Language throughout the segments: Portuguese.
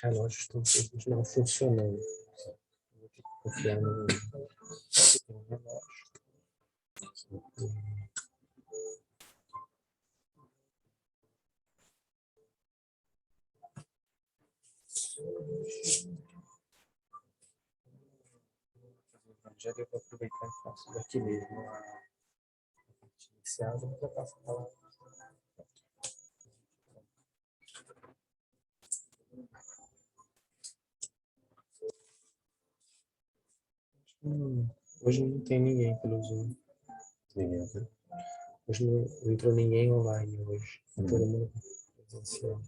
relógios estão todos não funcionando. Vou ter que confiar no relógio. Já deu para aproveitar e faço daqui mesmo a parte inicial, já passo a palavra. Hoje não tem ninguém pelo Zoom. Hoje não entrou ninguém online hoje. Todo mundo presencial.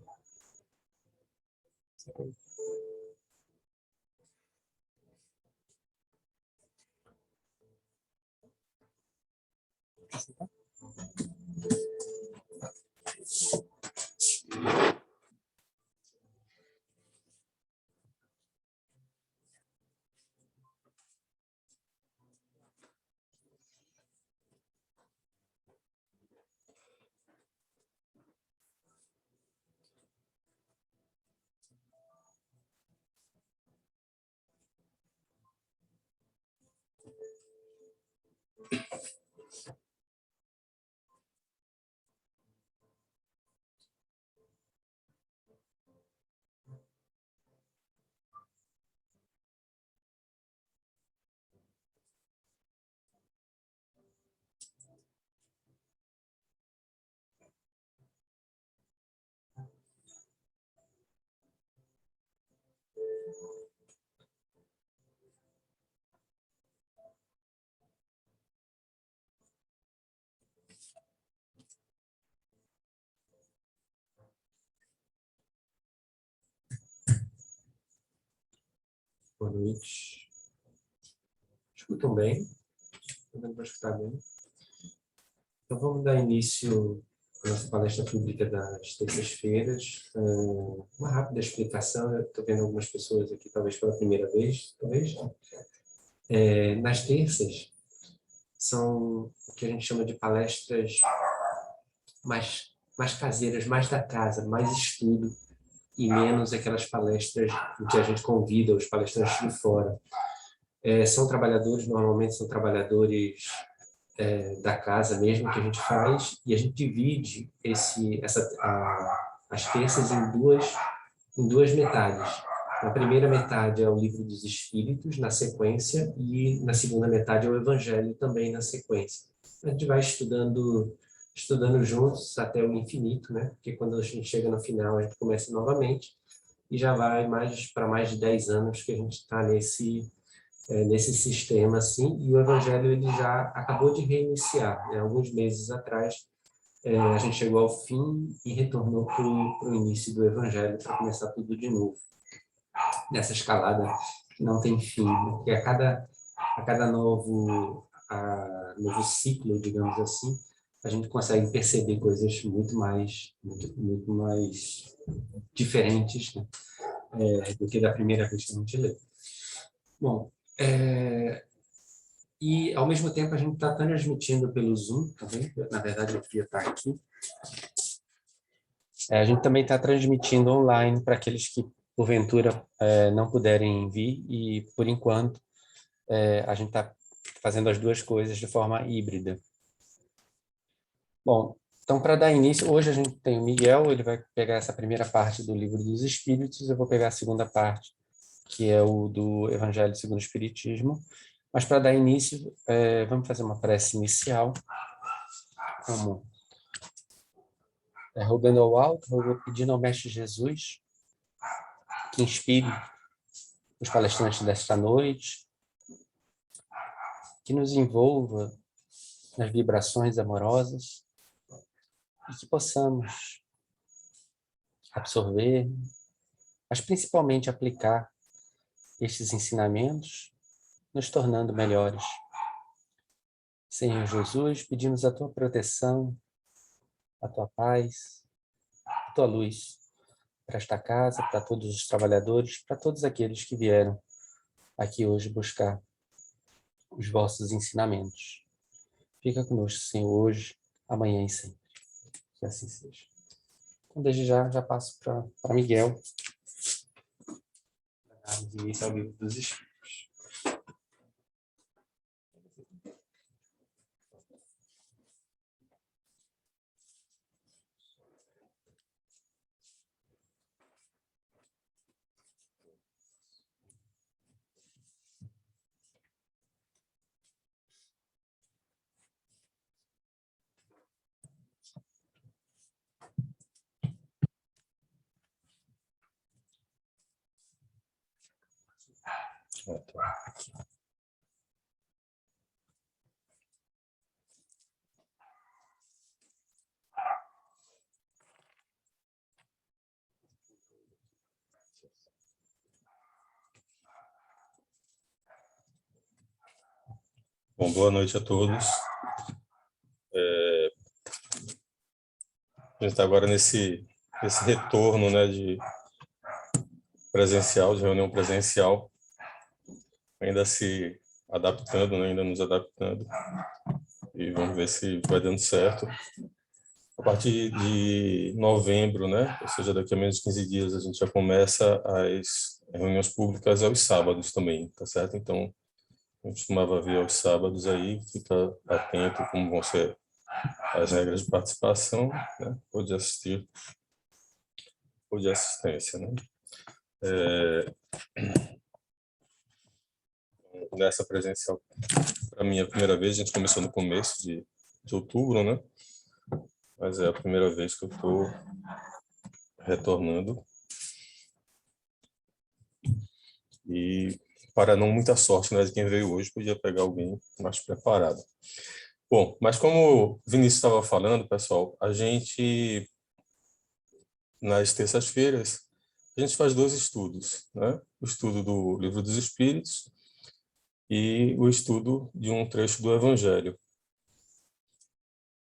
Boa noite. Escutam bem? Estou dando para escutar bem. Então vamos dar início à nossa palestra pública das terças-feiras. Uma rápida explicação, eu estou vendo algumas pessoas aqui, talvez pela primeira vez, talvez. Nas terças, são o que a gente chama de palestras mais caseiras, mais da casa, mais estudo, e menos aquelas palestras em que a gente convida os palestrantes de fora. São trabalhadores, normalmente são trabalhadores da casa mesmo que a gente faz, e a gente divide as terças em duas metades. Na primeira metade é o Livro dos Espíritos, na sequência, e na segunda metade é o Evangelho, também na sequência. A gente vai estudando juntos até o infinito, né? Porque quando a gente chega no final, a gente começa novamente, e já vai para mais de 10 anos que a gente está nesse sistema, assim, e o Evangelho ele já acabou de reiniciar, né? Alguns meses atrás, a gente chegou ao fim e retornou para o início do Evangelho para começar tudo de novo. Nessa escalada que não tem fim, né? Porque a cada novo ciclo, digamos assim, a gente consegue perceber coisas muito mais diferentes, né? Do que da primeira vez que a gente lê. Bom, e ao mesmo tempo a gente está transmitindo pelo Zoom, tá vendo? Na verdade eu queria estar aqui. A gente também está transmitindo online para aqueles que porventura não puderem vir, e por enquanto a gente está fazendo as duas coisas de forma híbrida. Bom, então para dar início, hoje a gente tem o Miguel, ele vai pegar essa primeira parte do Livro dos Espíritos, eu vou pegar a segunda parte, que é o do Evangelho segundo o Espiritismo. Mas para dar início, vamos fazer uma prece inicial, como rogando ao alto, pedindo ao Mestre Jesus que inspire os palestrantes desta noite, que nos envolva nas vibrações amorosas e que possamos absorver, mas principalmente aplicar estes ensinamentos, nos tornando melhores. Senhor Jesus, pedimos a tua proteção, a tua paz, a tua luz para esta casa, para todos os trabalhadores, para todos aqueles que vieram aqui hoje buscar os vossos ensinamentos. Fica conosco, Senhor, hoje, amanhã e sempre. Que assim seja. Então, desde já passo para Miguel. Darmos início ao livro dos Espíritos. Bom, boa noite a todos. A gente está agora nesse retorno, né, de presencial, de reunião presencial, ainda se adaptando, né, ainda nos adaptando, e vamos ver se vai dando certo. A partir de novembro, né, ou seja, daqui a menos de 15 dias, a gente já começa as reuniões públicas aos sábados também, tá certo? Então, eu costumava ver aos sábados aí, fica atento como vão ser as regras de participação, né, ou de assistir, ou de assistência, né? Nessa presencial, para mim, é a primeira vez, a gente começou no começo de outubro, né? Mas é a primeira vez que eu estou retornando. E, para não muita sorte, né, de quem veio hoje, podia pegar alguém mais preparado. Bom, mas como o Vinícius estava falando, pessoal, a gente, nas terças-feiras, a gente faz 2 estudos, né? O estudo do Livro dos Espíritos e o estudo de um trecho do Evangelho.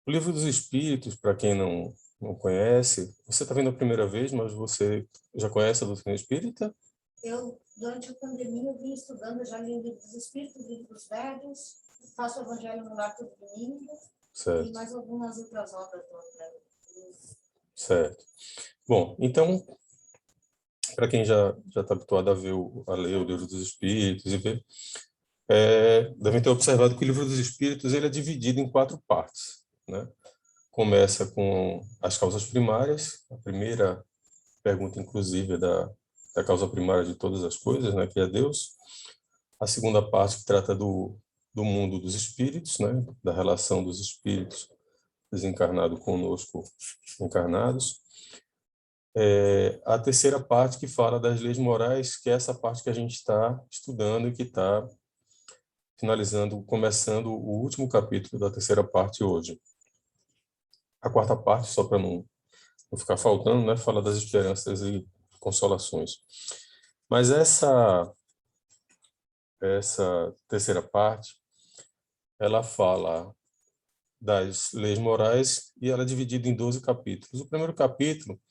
O Livro dos Espíritos, para quem não conhece, você está vendo a primeira vez, mas você já conhece a doutrina espírita? Eu, durante a pandemia, eu vim estudando, já li o Livro dos Espíritos, livros velhos, faço o Evangelho no lar todo domingo, Certo. e mais algumas outras obras do André. Certo. Bom, então, para quem já está habituado a ler o Livro dos Espíritos e ver, devem ter observado que o Livro dos Espíritos ele é dividido em 4 partes, né? Começa com as causas primárias, a primeira pergunta, inclusive, é da causa primária de todas as coisas, né, que é Deus. A segunda parte que trata do mundo dos espíritos, né, da relação dos espíritos desencarnados conosco encarnados. A terceira parte que fala das leis morais, que é essa parte que a gente está estudando e que está finalizando, começando o último capítulo da terceira parte hoje. A quarta parte, só para não ficar faltando, né, fala das esperanças e consolações. Mas essa terceira parte, ela fala das leis morais e ela é dividida em 12 capítulos. O primeiro capítulo,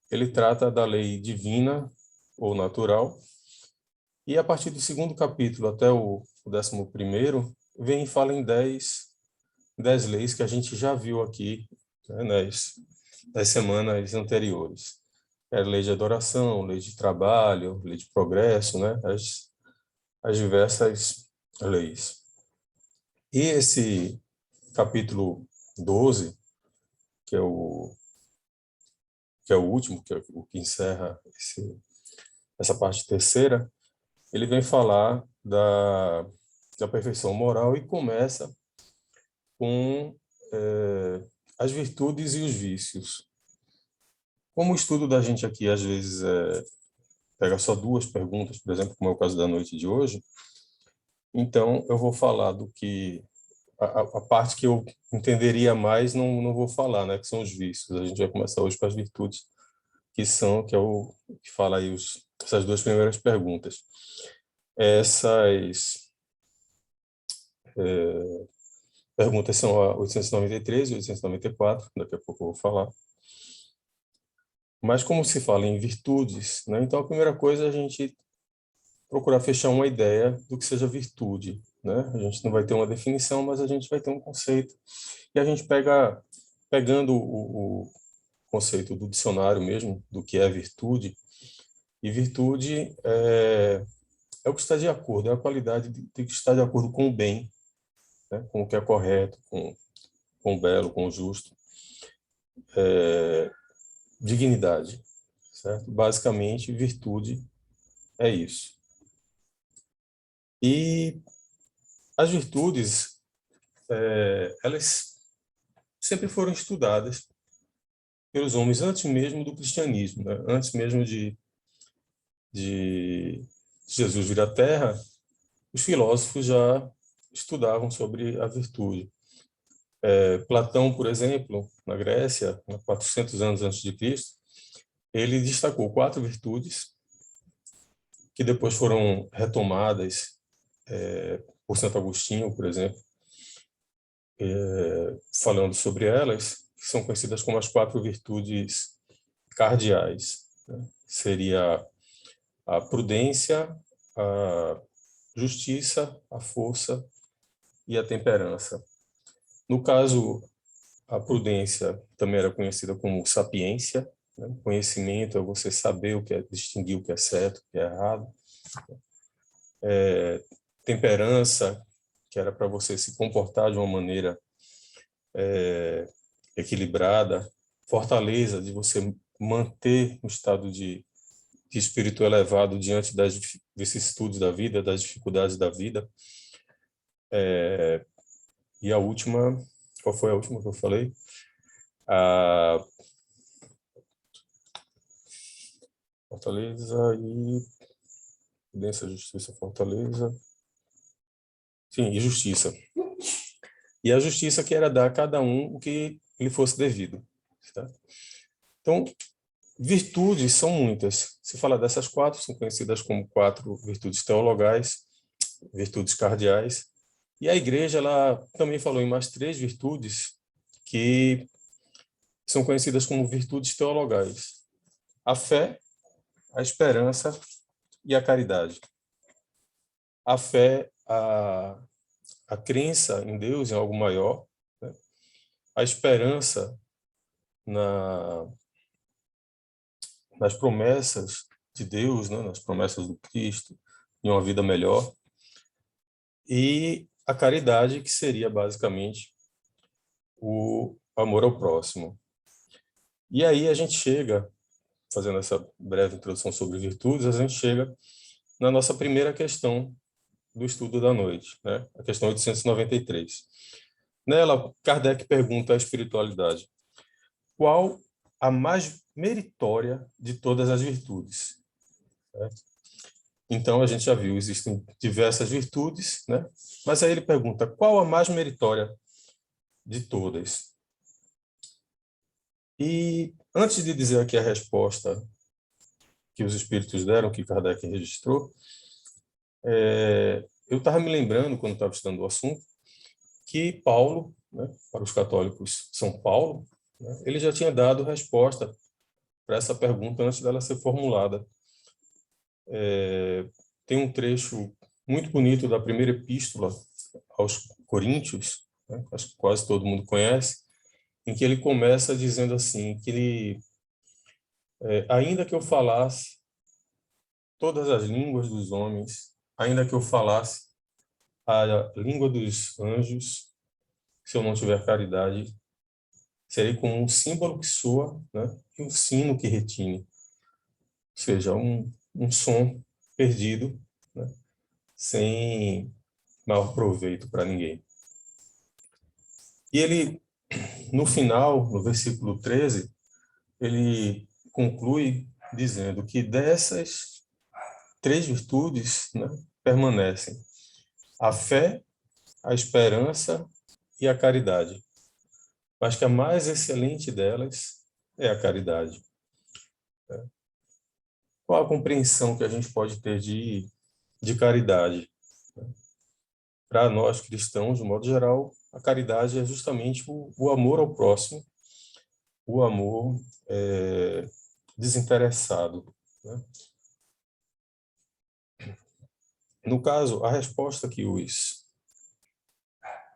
ele trata da lei divina ou natural, e a partir do segundo capítulo até o 11º, vem e fala em 10 leis que a gente já viu aqui, né, nas semanas anteriores. É lei de adoração, lei de trabalho, lei de progresso, né, as diversas leis. E esse capítulo 12, que é o último, que é o que encerra essa parte terceira, ele vem falar da perfeição moral e começa com as virtudes e os vícios. Como o estudo da gente aqui, às vezes, pega só 2 perguntas, por exemplo, como é o caso da noite de hoje, então eu vou falar do que a parte que eu entenderia mais, não vou falar, né, que são os vícios. A gente vai começar hoje com as virtudes, que é o que fala aí essas 2 primeiras perguntas. Essas perguntas são a 893 e 894, daqui a pouco eu vou falar. Mas como se fala em virtudes, né, então a primeira coisa é a gente procurar fechar uma ideia do que seja virtude, né? A gente não vai ter uma definição, mas a gente vai ter um conceito. E a gente pegando o conceito do dicionário mesmo, do que é virtude, E virtude é o que está de acordo, é a qualidade que está de acordo com o bem, né? Com o que é correto, com o belo, com o justo. Dignidade, certo? Basicamente, virtude é isso. E as virtudes, elas sempre foram estudadas pelos homens antes mesmo do cristianismo, né? Antes mesmo de Jesus vir à Terra, os filósofos já estudavam sobre a virtude. Platão, por exemplo, na Grécia, 400 anos antes de Cristo, ele destacou 4 virtudes que depois foram retomadas por Santo Agostinho, por exemplo, falando sobre elas, que são conhecidas como as 4 virtudes cardeais, né? Seria a prudência, a justiça, a força e a temperança. No caso, a prudência também era conhecida como sapiência, né? Conhecimento é você saber o que é, distinguir o que é certo, o que é errado. Temperança, que era para você se comportar de uma maneira equilibrada. Fortaleza, de você manter um estado de espírito elevado diante das vicissitudes da vida, das dificuldades da vida. E a última, qual foi a última que eu falei? A fortaleza e prudência, justiça, fortaleza. Sim, e justiça. E a justiça que era dar a cada um o que lhe fosse devido. Tá? Então, virtudes são muitas. Se falar dessas 4, são conhecidas como 4 virtudes teologais, virtudes cardeais. E a igreja ela também falou em mais 3 virtudes que são conhecidas como virtudes teologais: a fé, a esperança e a caridade. A fé, a crença em Deus, em algo maior, né? A esperança nas promessas de Deus, né? Nas promessas do Cristo, em uma vida melhor. E a caridade, que seria basicamente o amor ao próximo. E aí a gente chega, fazendo essa breve introdução sobre virtudes, a gente chega na nossa primeira questão do estudo da noite, né? A questão 893. Nela, Kardec pergunta à espiritualidade: qual a mais meritória de todas as virtudes? Então, a gente já viu, existem diversas virtudes, né? Mas aí ele pergunta: qual a mais meritória de todas? E antes de dizer aqui a resposta que os espíritos deram, que Kardec registrou, eu estava me lembrando, quando estava estudando o assunto, que Paulo, né, para os católicos, São Paulo, né, ele já tinha dado resposta para essa pergunta antes dela ser formulada. Tem um trecho muito bonito da primeira epístola aos Coríntios, né, acho que quase todo mundo conhece, em que ele começa dizendo assim, que ele, ainda que eu falasse todas as línguas dos homens, ainda que eu falasse a língua dos anjos, se eu não tiver caridade, serei como um símbolo que soa, né, e um sino que retine. Ou seja, um som perdido, né, sem maior proveito para ninguém. E ele, no final, no versículo 13, ele conclui dizendo que dessas 3 virtudes, né, permanecem a fé, a esperança e a caridade. Mas que a mais excelente delas é a caridade. Qual a compreensão que a gente pode ter de caridade? Para nós cristãos, de modo geral, a caridade é justamente o amor ao próximo, o amor desinteressado, né? No caso, a resposta que os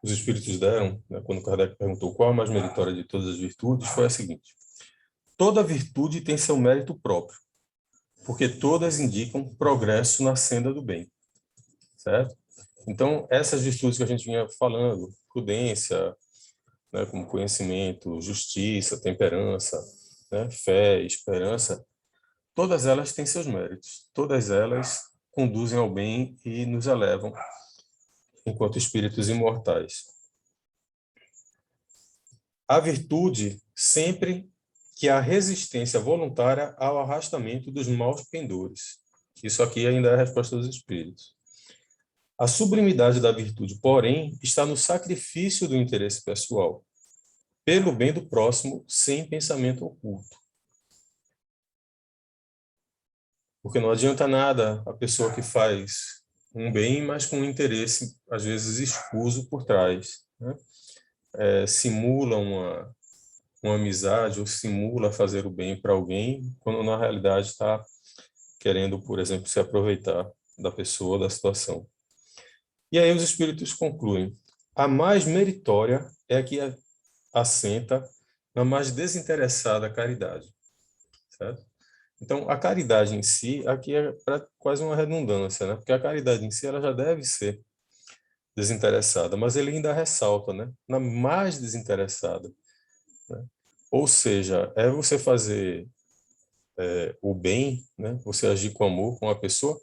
espíritos deram, né, quando Kardec perguntou qual a mais meritória de todas as virtudes, foi a seguinte: toda virtude tem seu mérito próprio, porque todas indicam progresso na senda do bem, certo? Então, essas virtudes que a gente vinha falando, prudência, né, como conhecimento, justiça, temperança, né, fé, esperança, todas elas têm seus méritos, todas elas conduzem ao bem e nos elevam enquanto espíritos imortais. A virtude sempre que há resistência voluntária ao arrastamento dos maus pendores. Isso aqui ainda é a resposta dos espíritos. A sublimidade da virtude, porém, está no sacrifício do interesse pessoal, pelo bem do próximo, sem pensamento oculto. Porque não adianta nada a pessoa que faz um bem, mas com um interesse, às vezes, escuso por trás, né? Simula uma amizade ou simula fazer o bem para alguém, quando na realidade está querendo, por exemplo, se aproveitar da pessoa, da situação. E aí os espíritos concluem: a mais meritória é a que assenta na mais desinteressada caridade, certo? Então, a caridade em si, aqui é quase uma redundância, né? Porque a caridade em si, ela já deve ser desinteressada, mas ele ainda ressalta, né? Na mais desinteressada, né? Ou seja, é você fazer o bem, né? Você agir com amor com a pessoa,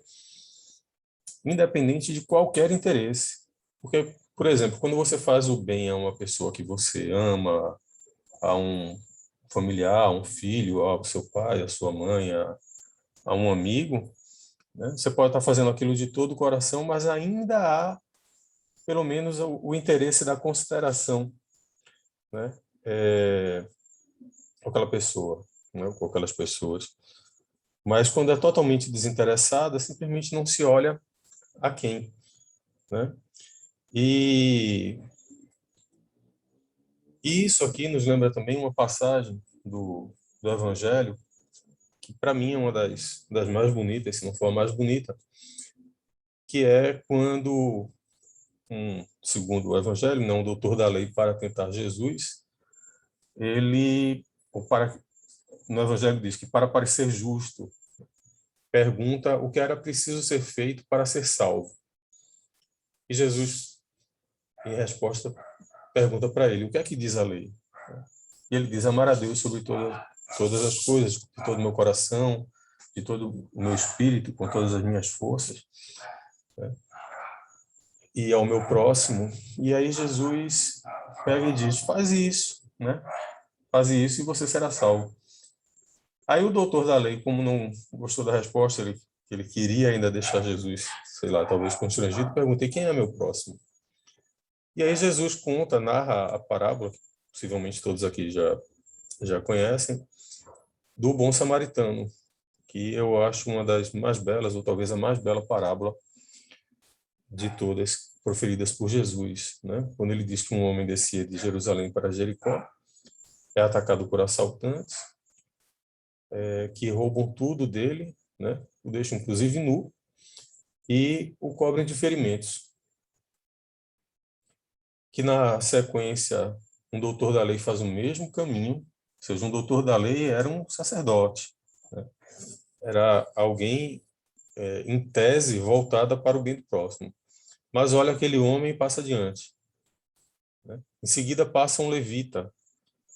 independente de qualquer interesse. Porque, por exemplo, quando você faz o bem a uma pessoa que você ama, a um familiar, a um filho, ao seu pai, à sua mãe, a um amigo, né? Você pode estar fazendo aquilo de todo o coração, mas ainda há, pelo menos, o interesse da consideração, né? Com aquela pessoa, né? Com aquelas pessoas. Mas quando é totalmente desinteressada, simplesmente não se olha a quem, né? E isso aqui nos lembra também uma passagem do Evangelho, que para mim é uma das mais bonitas, se não for a mais bonita, que é quando, segundo o Evangelho, não, o doutor da lei para tentar Jesus, no Evangelho diz que para parecer justo, pergunta o que era preciso ser feito para ser salvo. E Jesus, em resposta, pergunta para ele: o que é que diz a lei? E ele diz: amar a Deus sobre todas as coisas, de todo o meu coração, de todo o meu espírito, com todas as minhas forças, né? E ao meu próximo. E aí Jesus pega e diz: faz isso, né? Faz isso e você será salvo. Aí o doutor da lei, como não gostou da resposta, ele queria ainda deixar Jesus, sei lá, talvez constrangido, perguntei: quem é meu próximo? E aí Jesus conta, narra a parábola, que possivelmente todos aqui já conhecem, do bom samaritano, que eu acho uma das mais belas, ou talvez a mais bela parábola de todas proferidas por Jesus, né? Quando ele diz que um homem descia de Jerusalém para Jericó, é atacado por assaltantes, que roubam tudo dele, né? O deixam inclusive nu e o cobrem de ferimentos. Que na sequência um doutor da lei faz o mesmo caminho, ou seja, um doutor da lei era um sacerdote, né? Era alguém em tese voltada para o bem do próximo. Mas olha aquele homem e passa adiante, né? Em seguida passa um levita,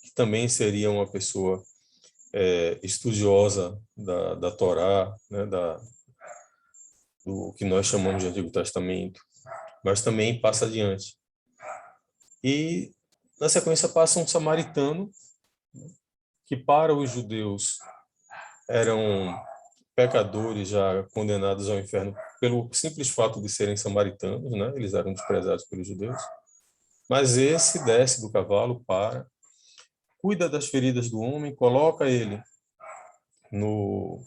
que também seria uma pessoa estudiosa da Torá, né? Do que nós chamamos de Antigo Testamento, mas também passa adiante. E na sequência passa um samaritano, que para os judeus eram pecadores já condenados ao inferno pelo simples fato de serem samaritanos, né? Eles eram desprezados pelos judeus. Mas esse desce do cavalo, cuida das feridas do homem, coloca ele no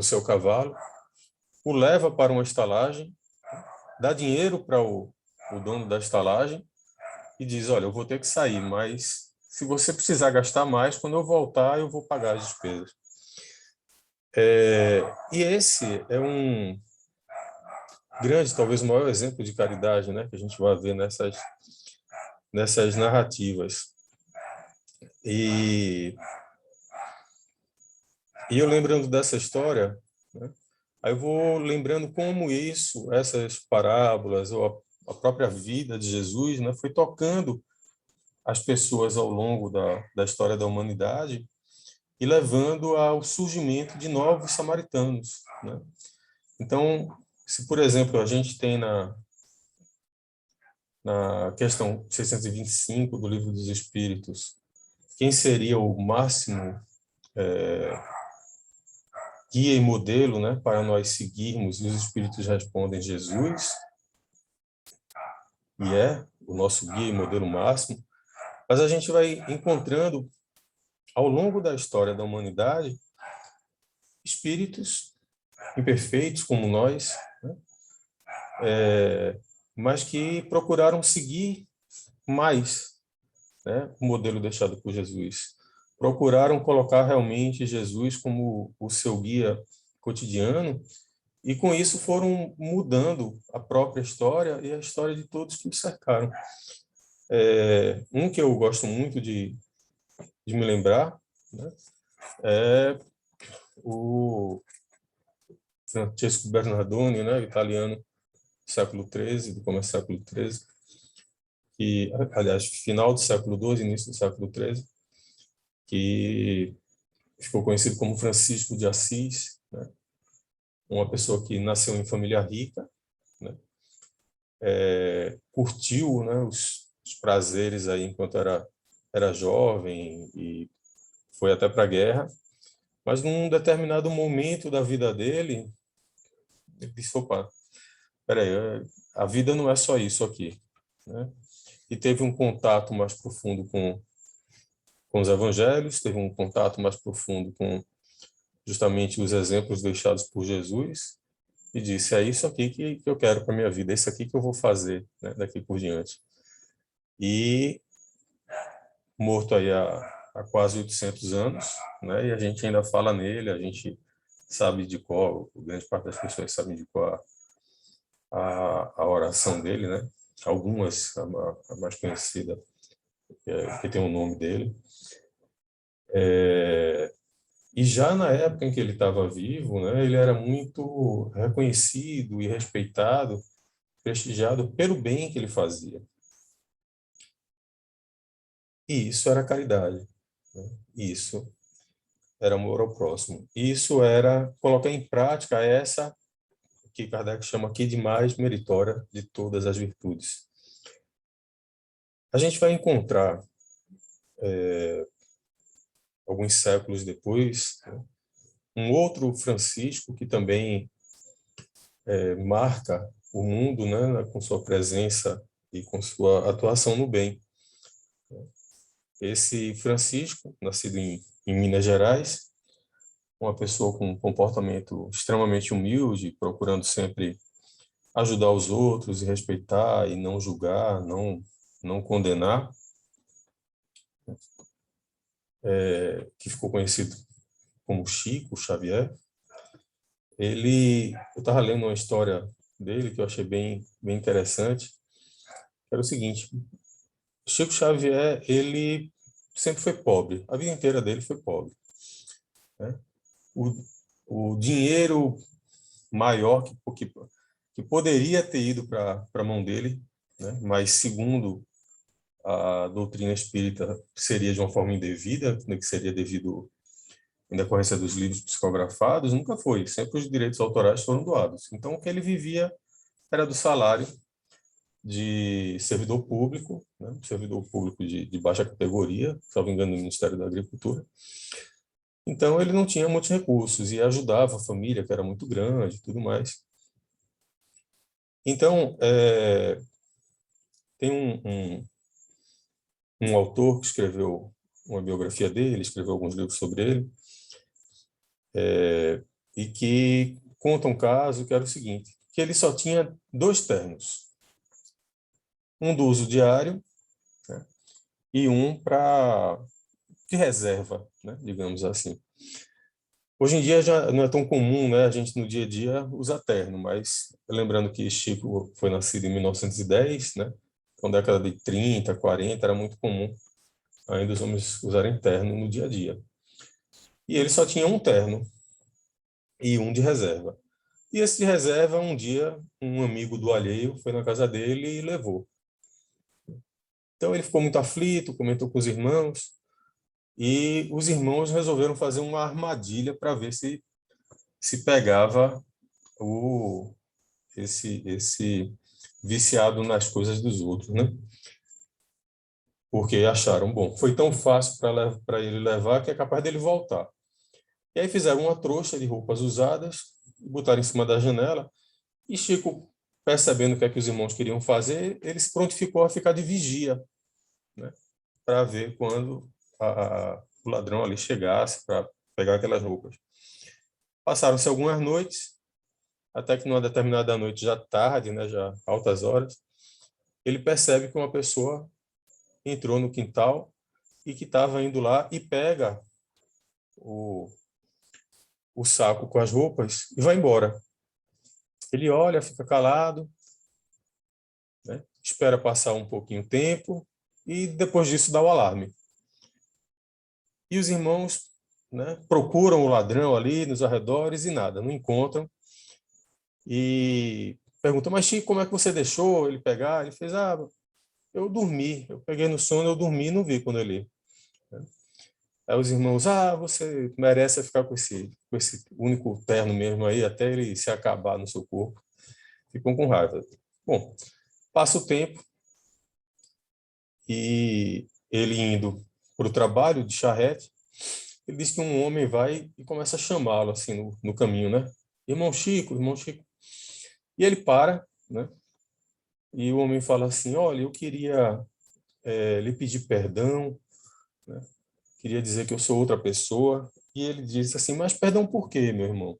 seu cavalo, o leva para uma estalagem, dá dinheiro para o dono da estalagem e diz: olha, eu vou ter que sair, mas se você precisar gastar mais, quando eu voltar, eu vou pagar as despesas. E esse é um grande, talvez o maior exemplo de caridade, né, que a gente vai ver nessas narrativas. E eu lembrando dessa história, né? Aí eu vou lembrando como essas parábolas, ou a própria vida de Jesus, né, foi tocando as pessoas ao longo da história da humanidade e levando ao surgimento de novos samaritanos, né? Então, se, por exemplo, a gente tem na questão 625 do Livro dos Espíritos, quem seria o máximo guia e modelo, né, para nós seguirmos, e os Espíritos respondem Jesus, e é o nosso guia e modelo máximo, mas a gente vai encontrando, ao longo da história da humanidade, espíritos imperfeitos como nós, né, mas que procuraram seguir mais, né, o modelo deixado por Jesus. Procuraram colocar realmente Jesus como o seu guia cotidiano e, com isso, foram mudando a própria história e a história de todos que o cercaram. Um que eu gosto muito de me lembrar, né, é o Francesco Bernardoni, né, italiano do século XIII, do começo do século XIII, que, aliás, final do século XII, início do século XIII, que ficou conhecido como Francisco de Assis, né, uma pessoa que nasceu em família rica, né, curtiu, né, os prazeres aí enquanto era jovem e foi até para a guerra, mas num determinado momento da vida dele, ele disse, opa, peraí, a vida não é só isso aqui, né? E teve um contato mais profundo com os evangelhos, teve um contato mais profundo com justamente os exemplos deixados por Jesus, e disse, é isso aqui que eu quero para minha vida, é isso aqui que eu vou fazer, né, daqui por diante. E morto aí há quase 800 anos, né, e a gente ainda fala nele, a gente sabe de qual, grande parte das pessoas sabem de qual a oração dele, né, algumas, a mais conhecida, que tem o nome dele. E já na época em que ele estava vivo, né, ele era muito reconhecido e respeitado, prestigiado pelo bem que ele fazia. E isso era caridade, né? Isso era amor ao próximo. Isso era colocar em prática essa que Kardec chama aqui de mais meritória de todas as virtudes. A gente vai encontrar, alguns séculos depois, né, um outro Francisco que também marca o mundo, né, com sua presença e com sua atuação no bem. Esse Francisco, nascido em Minas Gerais, uma pessoa com um comportamento extremamente humilde, procurando sempre ajudar os outros e respeitar e não julgar, não condenar, que ficou conhecido como Chico Xavier. Eu estava lendo uma história dele que eu achei bem interessante, que era o seguinte: Chico Xavier, ele sempre foi pobre, a vida inteira dele foi pobre, né? O dinheiro maior que poderia ter ido para a mão dele, né, mas segundo a doutrina espírita seria de uma forma indevida, né, que seria devido em decorrência dos livros psicografados, nunca foi. Sempre os direitos autorais foram doados. Então, o que ele vivia era do salário de servidor público, né, servidor público de baixa categoria, se não me engano, no Ministério da Agricultura. Então, ele não tinha muitos recursos e ajudava a família, que era muito grande e tudo mais. Então, tem um autor que escreveu uma biografia dele, escreveu alguns livros sobre ele, e que conta um caso que era o seguinte, que ele só tinha 2 ternos. Um do uso diário, né, e um de reserva, né, digamos assim. Hoje em dia já não é tão comum, né, a gente no dia a dia usar terno, mas lembrando que Chico foi nascido em 1910, né, então década de 30, 40, era muito comum ainda os homens usarem terno no dia a dia. E ele só tinha um terno. e um de reserva. E esse de reserva, um dia, um amigo do alheio foi na casa dele e levou. Então ele ficou muito aflito, comentou com os irmãos, e os irmãos resolveram fazer uma armadilha para ver se pegava esse viciado nas coisas dos outros, né? Porque acharam, bom, foi tão fácil para ele levar que é capaz dele voltar. E aí fizeram uma trouxa de roupas usadas, botaram em cima da janela, e Chico, percebendo o que é que os irmãos queriam fazer, ele se prontificou a ficar de vigia, né? Para ver quando o ladrão ali chegasse para pegar aquelas roupas. Passaram-se algumas noites, até que numa determinada noite, já tarde, né, já altas horas, ele percebe que uma pessoa entrou no quintal e que estava indo lá e pega o saco com as roupas e vai embora. Ele olha, fica calado, né, espera passar um pouquinho o tempo e depois disso dá o alarme. E os irmãos, né, procuram o ladrão ali nos arredores e nada, não encontram. E perguntam, mas Chico, como é que você deixou ele pegar? Ele fez, eu dormi, eu peguei no sono, eu dormi e não vi quando ele... Aí os irmãos, você merece ficar com esse único terno mesmo aí, até ele se acabar no seu corpo. Ficam com raiva. Bom, passa o tempo e ele indo para o trabalho de charrete, ele diz que um homem vai e começa a chamá-lo assim no caminho, né? Irmão Chico, irmão Chico. E ele para, né? E o homem fala assim, olha, eu queria lhe pedir perdão, né? Queria dizer que eu sou outra pessoa. E ele disse assim, mas perdão por quê, meu irmão?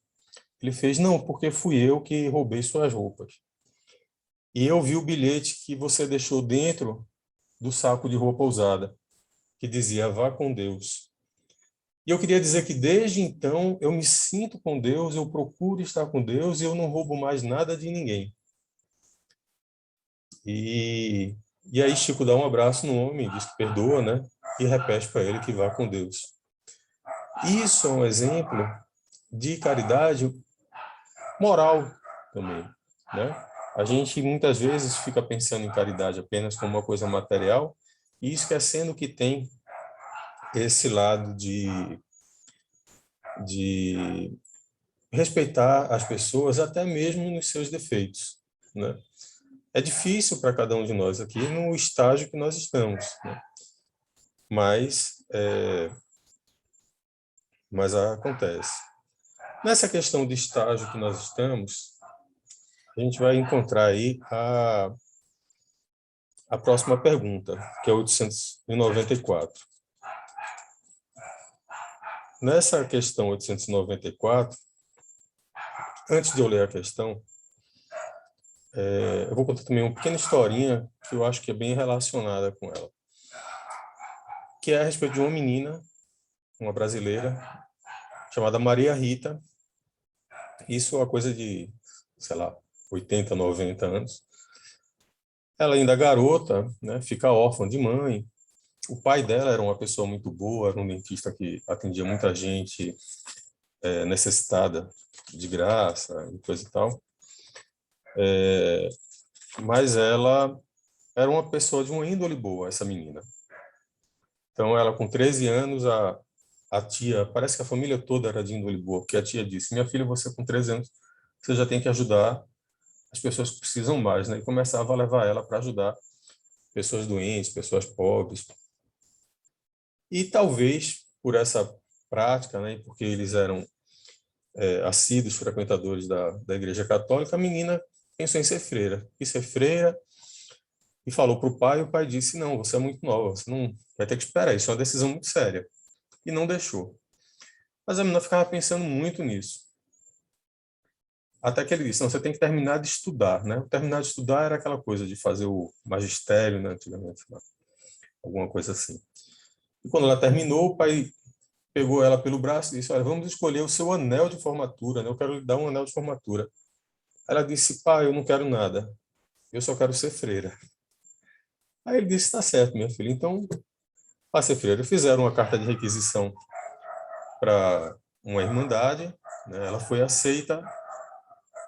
Ele fez, não, porque fui eu que roubei suas roupas. E eu vi o bilhete que você deixou dentro do saco de roupa usada, que dizia, vá com Deus. E eu queria dizer que desde então eu me sinto com Deus, eu procuro estar com Deus e eu não roubo mais nada de ninguém. E aí Chico dá um abraço no homem, diz que perdoa, né? E repete para ele que vá com Deus. Isso é um exemplo de caridade moral também, né? A gente muitas vezes fica pensando em caridade apenas como uma coisa material e esquecendo que tem esse lado de respeitar as pessoas até mesmo nos seus defeitos, né? É difícil para cada um de nós aqui no estágio que nós estamos, né? Mas acontece. Nessa questão de estágio que nós estamos, a gente vai encontrar aí a próxima pergunta, que é 894. Nessa questão 894, antes de eu ler a questão, eu vou contar também uma pequena historinha que eu acho que é bem relacionada com ela, que é a respeito de uma menina, uma brasileira, chamada Maria Rita. Isso é uma coisa de, sei lá, 80, 90 anos. Ela ainda garota, né, fica órfã de mãe. O pai dela era uma pessoa muito boa, era um dentista que atendia muita gente necessitada de graça e coisa e tal. Mas ela era uma pessoa de uma índole boa, essa menina. Então, ela com 13 anos, a tia, parece que a família toda era de índole boa, porque a tia disse, minha filha, você com 13 anos, você já tem que ajudar as pessoas que precisam mais, né? E começava a levar ela para ajudar pessoas doentes, pessoas pobres. E talvez por essa prática, né, porque eles eram assíduos frequentadores da Igreja Católica, a menina pensou em ser freira. Quis ser freira e falou para o pai disse, não, você é muito nova, você não vai ter que esperar, isso é uma decisão muito séria. E não deixou. Mas a menina ficava pensando muito nisso. Até que ele disse, não, você tem que terminar de estudar, né? Terminar de estudar era aquela coisa de fazer o magistério, né, antigamente, né? Alguma coisa assim. E quando ela terminou, o pai pegou ela pelo braço e disse, olha, vamos escolher o seu anel de formatura, né? Eu quero lhe dar um anel de formatura. Ela disse, pai, eu não quero nada, eu só quero ser freira. Aí ele disse, tá certo, minha filha, então vá ser freira. Fizeram uma carta de requisição para uma irmandade né? Ela foi aceita,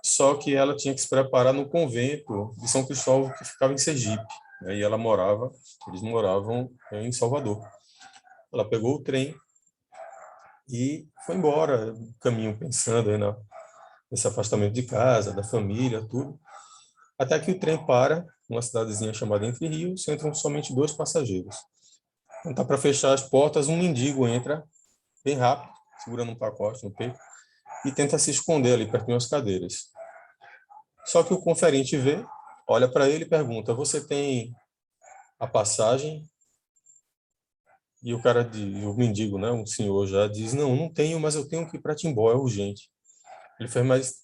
só que ela tinha que se preparar no convento de São Cristóvão, que ficava em Sergipe, né? E eles moravam em Salvador. Ela pegou o trem e foi embora, caminho pensando aí nesse afastamento de casa, da família, tudo. Até que o trem para numa cidadezinha chamada Entre Rios, entram somente 2 passageiros. Quando está para fechar as portas, um mendigo entra bem rápido, segurando um pacote no peito, e tenta se esconder ali perto de umas cadeiras. Só que o conferente vê, olha para ele e pergunta: você tem a passagem? E o mendigo, né, um senhor já diz: não tenho, mas eu tenho que ir para Timbó, é urgente. Ele fala: mas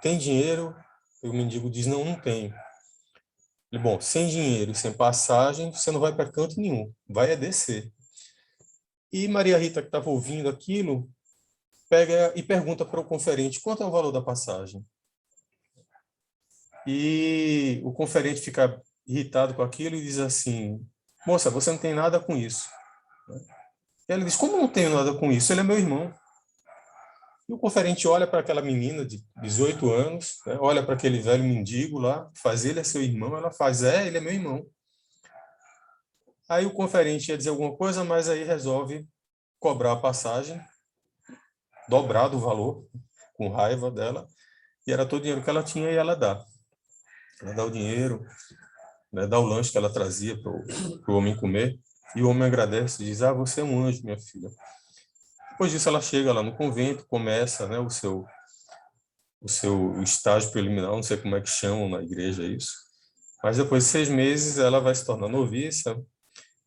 tem dinheiro? E o mendigo diz: não tenho. Ele: bom, sem dinheiro e sem passagem, você não vai para canto nenhum, vai é descer. E Maria Rita, que estava ouvindo aquilo, pega e pergunta para o conferente: quanto é o valor da passagem? E o conferente fica irritado com aquilo e diz assim: moça, você não tem nada com isso. E ela diz: como não tenho nada com isso? Ele é meu irmão. E o conferente olha para aquela menina de 18 anos, né? Olha para aquele velho mendigo lá, faz: ele é seu irmão? Ela faz: ele é meu irmão. Aí o conferente ia dizer alguma coisa, mas aí resolve cobrar a passagem, dobrado o valor, com raiva dela, e era todo o dinheiro que ela tinha e ela dá. Ela dá o dinheiro, né, dá o lanche que ela trazia para o homem comer, e o homem agradece e diz: você é um anjo, minha filha. Depois disso, ela chega lá no convento, começa, né, o seu estágio preliminar, não sei como é que chamam na igreja isso, mas depois de 6 meses ela vai se tornar noviça,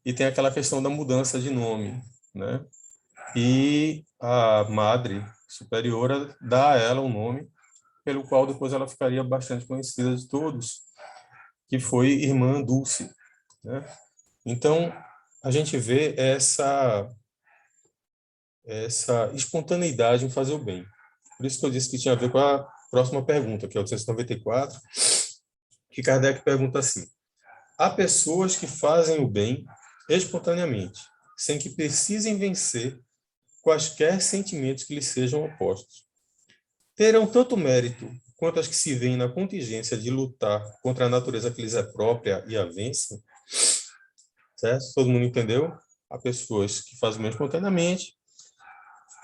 e tem aquela questão da mudança de nome, né? E a madre superiora dá a ela um nome pelo qual depois ela ficaria bastante conhecida de todos, que foi Irmã Dulce, né? Então, a gente vê essa espontaneidade em fazer o bem. Por isso que eu disse que tinha a ver com a próxima pergunta, que é o 894, que Kardec pergunta assim: há pessoas que fazem o bem espontaneamente, sem que precisem vencer quaisquer sentimentos que lhes sejam opostos. Terão tanto mérito quanto as que se veem na contingência de lutar contra a natureza que lhes é própria e a vencem? Certo? Todo mundo entendeu? Há pessoas que fazem o bem espontaneamente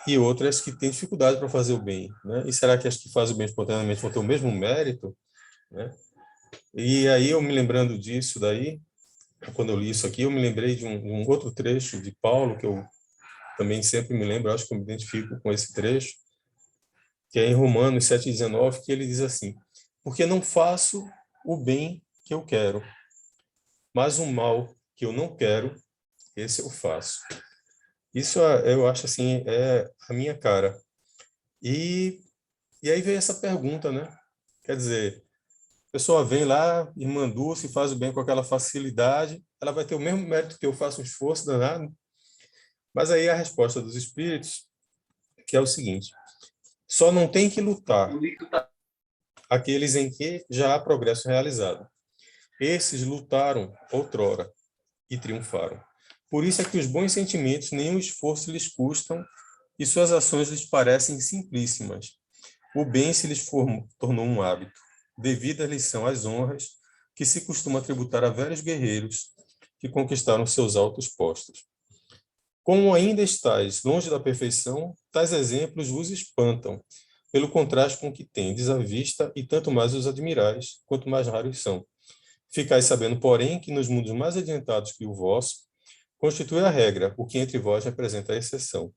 e outras que têm dificuldade para fazer o bem, né? E será que as que fazem o bem espontaneamente vão ter o mesmo mérito, né? E aí, eu me lembrando disso daí, quando eu li isso aqui, eu me lembrei de um outro trecho de Paulo, que eu também sempre me lembro, acho que eu me identifico com esse trecho, que é em Romanos 7,19, que ele diz assim: porque não faço o bem que eu quero, mas o mal que eu não quero, esse eu faço. Isso eu acho assim, é a minha cara. E aí veio essa pergunta, né? Quer dizer, a pessoa vem lá, irmã Dulce, faz o bem com aquela facilidade, ela vai ter o mesmo mérito que eu faço um esforço danado. Mas aí a resposta dos espíritos, que é o seguinte: só não tem que lutar aqueles em que já há progresso realizado. Esses lutaram outrora e triunfaram. Por isso é que os bons sentimentos nenhum esforço lhes custam e suas ações lhes parecem simplíssimas. O bem se lhes tornou um hábito. Devidas lhes são as honras que se costuma tributar a velhos guerreiros que conquistaram seus altos postos. Como ainda estáis longe da perfeição, tais exemplos vos espantam, pelo contraste com o que tendes à vista, e tanto mais os admirais, quanto mais raros são. Ficais sabendo, porém, que nos mundos mais adiantados que o vosso, constitui a regra, o que entre vós representa a exceção.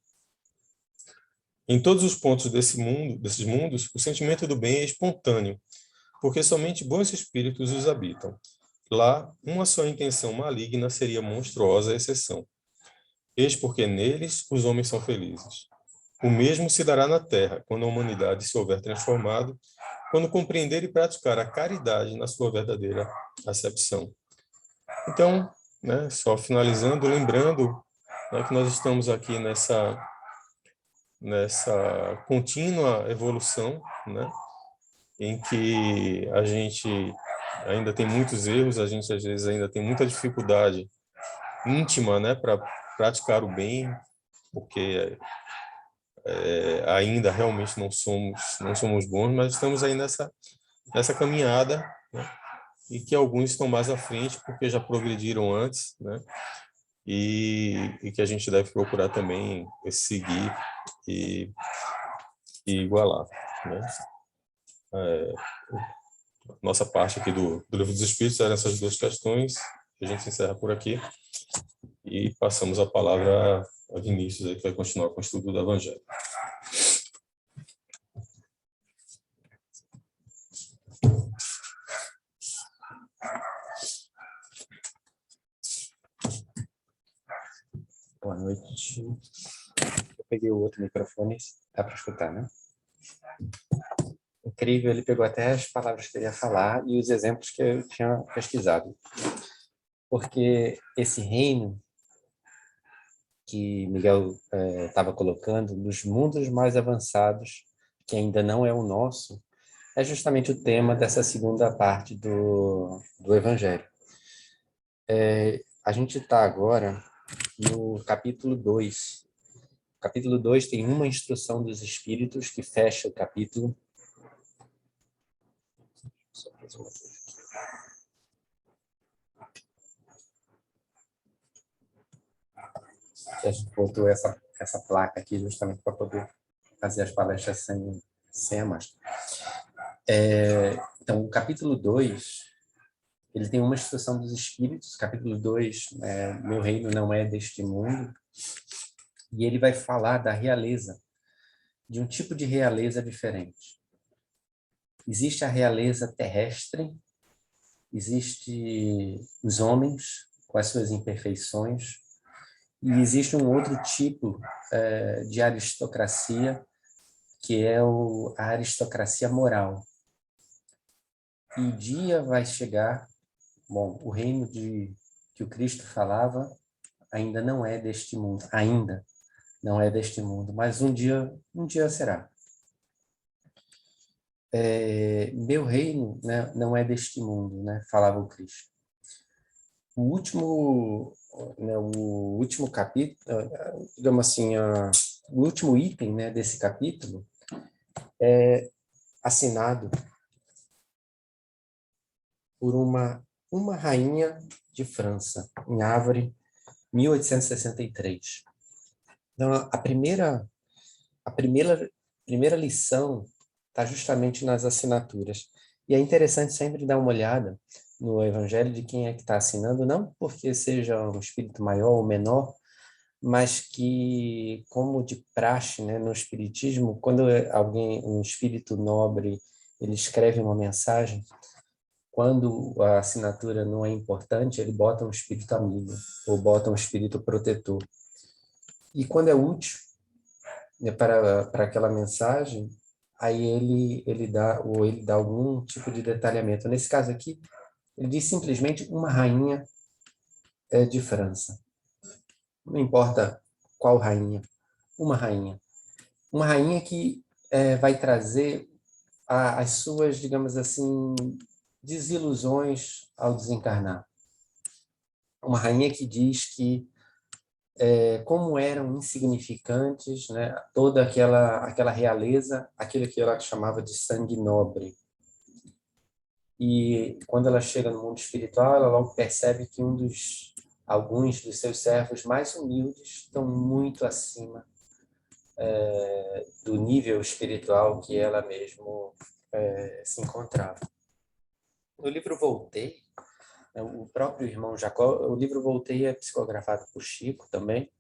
Em todos os pontos desses mundos, o sentimento do bem é espontâneo, porque somente bons espíritos os habitam. Lá, uma só intenção maligna seria monstruosa exceção. Eis porque neles os homens são felizes. O mesmo se dará na terra, quando a humanidade se houver transformado, quando compreender e praticar a caridade na sua verdadeira acepção. Então, né, só finalizando, lembrando, né, que nós estamos aqui nessa contínua evolução, né, em que a gente ainda tem muitos erros, a gente às vezes ainda tem muita dificuldade íntima, né, para praticar o bem, porque ainda realmente não somos bons, mas estamos aí nessa caminhada, né? E que alguns estão mais à frente porque já progrediram antes, né? E que a gente deve procurar também seguir e igualar, né? Nossa parte aqui do Livro dos Espíritos eram essas duas questões. A gente encerra por aqui e passamos a palavra a Vinícius, aí, que vai continuar com o estudo do Evangelho. Boa noite. Eu peguei o outro microfone, dá para escutar, né? Incrível, ele pegou até as palavras que ele ia falar e os exemplos que eu tinha pesquisado. Porque esse reino que Miguel estava colocando, nos mundos mais avançados, que ainda não é o nosso, é justamente o tema dessa segunda parte do Evangelho. A gente está agora no capítulo 2. O capítulo 2 tem uma instrução dos espíritos que fecha o capítulo. Só fazer uma coisa aqui. A gente botou essa placa aqui justamente para poder fazer as palestras sem a máscara. Então, o capítulo 2, ele tem uma instrução dos espíritos. Capítulo 2, meu reino não é deste mundo. E ele vai falar da realeza, de um tipo de realeza diferente. Existe a realeza terrestre, existe os homens com as suas imperfeições, e existe um outro tipo de aristocracia, que é a aristocracia moral. E dia vai chegar, o reino que o Cristo falava ainda não é deste mundo, ainda não é deste mundo, mas um dia será. Meu reino, né, não é deste mundo, né, falava o Cristo. O último capítulo, digamos assim, o último item, né, desse capítulo é assinado por uma rainha de França, em Havre, 1863. Então, a primeira lição está justamente nas assinaturas. E é interessante sempre dar uma olhada no Evangelho de quem é que está assinando, não porque seja um espírito maior ou menor, mas que, como de praxe, né, no Espiritismo, quando um espírito nobre, ele escreve uma mensagem, quando a assinatura não é importante, ele bota um espírito amigo, ou bota um espírito protetor. E quando é útil, né, para aquela mensagem, aí ele dá algum tipo de detalhamento. Nesse caso aqui, ele diz simplesmente uma rainha de França. Não importa qual rainha, uma rainha. Uma rainha que vai trazer as suas, digamos assim, desilusões ao desencarnar. Uma rainha que diz que como eram insignificantes, né, toda aquela realeza, aquilo que ela chamava de sangue nobre. E quando ela chega no mundo espiritual, ela logo percebe que alguns dos seus servos mais humildes estão muito acima do nível espiritual que ela mesmo se encontrava. No livro Voltei, o próprio irmão Jacó, o livro Voltei é psicografado por Chico também,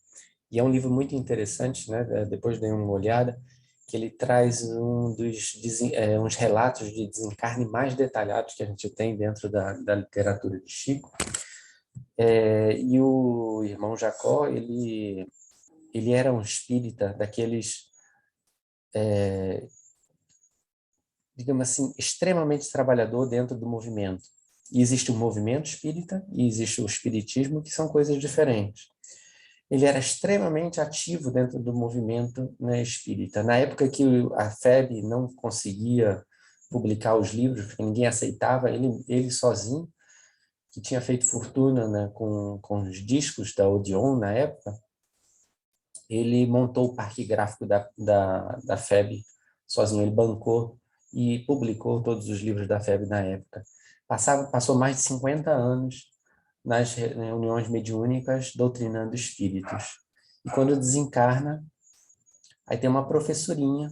e é um livro muito interessante, né? Depois dei uma olhada, que ele traz uns relatos de desencarne mais detalhados que a gente tem dentro da literatura de Chico. E o irmão Jacó, ele era um espírita daqueles, digamos assim, extremamente trabalhador dentro do movimento. E existe o movimento espírita e existe o espiritismo, que são coisas diferentes. Ele era extremamente ativo dentro do movimento, né, espírita. Na época que a FEB não conseguia publicar os livros, porque ninguém aceitava, ele sozinho, que tinha feito fortuna, né, com os discos da Odeon na época, ele montou o parque gráfico da FEB sozinho, ele bancou e publicou todos os livros da FEB na época. Passou mais de 50 anos nas reuniões mediúnicas doutrinando espíritos. E quando desencarna, aí tem uma professorinha,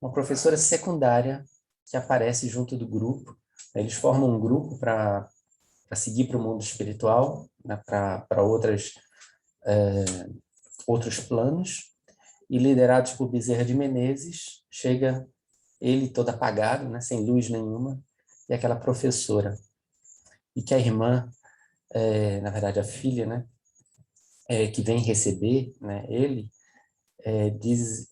uma professora secundária que aparece junto do grupo. Eles formam um grupo para seguir para o mundo espiritual, né, para outros planos, e liderados por Bezerra de Menezes, chega ele todo apagado, né, sem luz nenhuma, e aquela professora. E que a irmã, na verdade a filha, né, que vem receber, né, ele, diz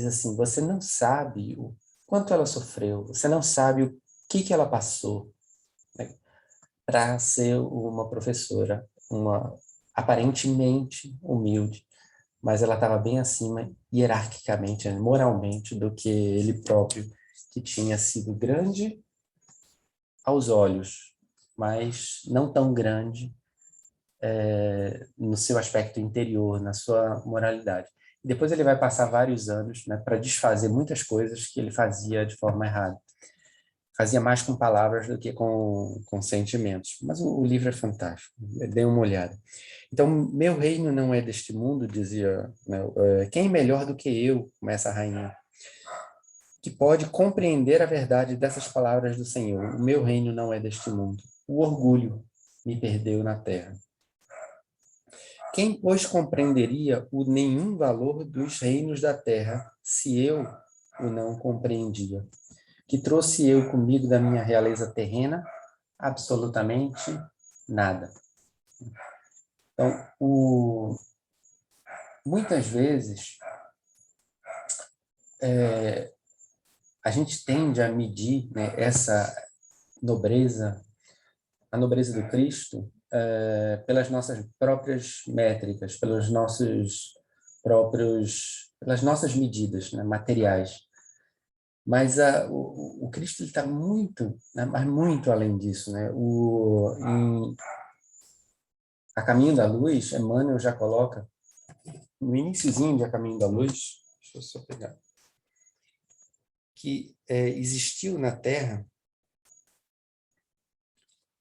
assim, você não sabe o quanto ela sofreu, você não sabe o que ela passou, né, para ser uma professora, uma aparentemente humilde, mas ela estava bem acima, hierarquicamente, moralmente, do que ele próprio, que tinha sido grande aos olhos, mas não tão grande no seu aspecto interior, na sua moralidade. Depois ele vai passar vários anos, né, para desfazer muitas coisas que ele fazia de forma errada. Fazia mais com palavras do que com sentimentos. Mas o livro é fantástico, dê uma olhada. Então, meu reino não é deste mundo, dizia, né, quem melhor do que eu, começa a rainha, que pode compreender a verdade dessas palavras do Senhor. O meu reino não é deste mundo. O orgulho me perdeu na terra. Quem, pois, compreenderia o nenhum valor dos reinos da terra, se eu o não compreendia? Que trouxe eu comigo da minha realeza terrena? Absolutamente nada. Então, muitas vezes, a gente tende a medir, né, essa nobreza, a nobreza do Cristo, pelas nossas próprias métricas, pelas nossas medidas, né, materiais. Mas o Cristo está muito, né, mas muito além disso, né? A Caminho da Luz, Emmanuel já coloca no iniciozinho de A Caminho da Luz, deixa eu só pegar, que existiu na Terra,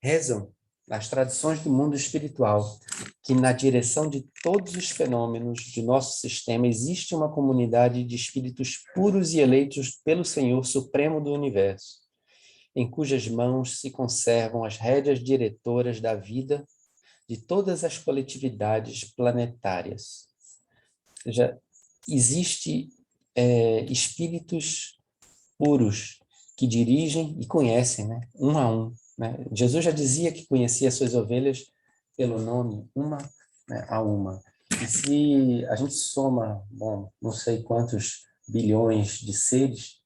rezam as tradições do mundo espiritual, que na direção de todos os fenômenos de nosso sistema existe uma comunidade de espíritos puros e eleitos pelo Senhor Supremo do Universo, em cujas mãos se conservam as rédeas diretoras da vida de todas as coletividades planetárias. Ou seja, existe espíritos puros que dirigem e conhecem, né, um a um. Né? Jesus já dizia que conhecia as suas ovelhas pelo nome, uma, né, a uma. E se a gente soma, bom, não sei quantos bilhões de seres,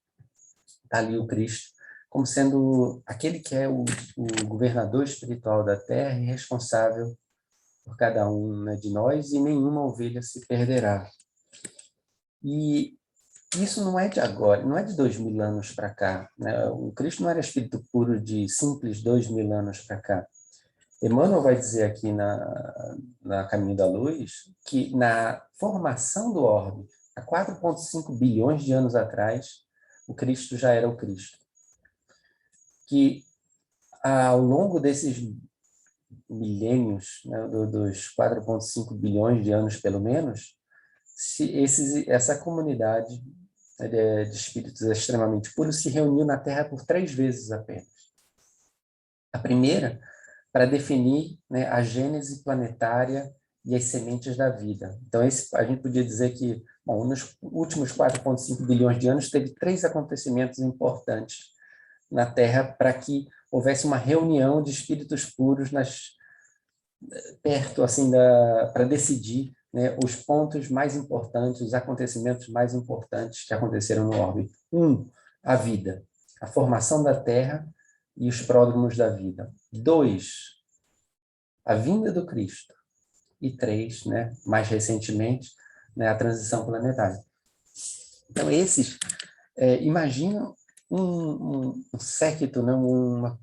está ali o Cristo, como sendo aquele que é o governador espiritual da Terra e responsável por cada um, né, de nós, e nenhuma ovelha se perderá. E isso não é de agora, não é de 2000 anos para cá, né? O Cristo não era espírito puro de simples 2000 anos para cá. Emmanuel vai dizer aqui na Caminho da Luz que na formação do orbe, há 4,5 bilhões de anos atrás, o Cristo já era o Cristo. Que ao longo desses milênios, né, dos 4,5 bilhões de anos pelo menos, essa comunidade de espíritos extremamente puros se reuniu na Terra por 3 vezes apenas. A primeira, para definir, né, a gênese planetária e as sementes da vida. Então, a gente podia dizer que, bom, nos últimos 4,5 bilhões de anos, teve 3 acontecimentos importantes na Terra para que houvesse uma reunião de espíritos puros perto, assim, para decidir, né, os pontos mais importantes, os acontecimentos mais importantes que aconteceram no orbe. 1, a vida, a formação da Terra e os pródromos da vida. 2, a vinda do Cristo. E 3, né, mais recentemente, né, a transição planetária. Então, esses, imagina um séquito, né, uma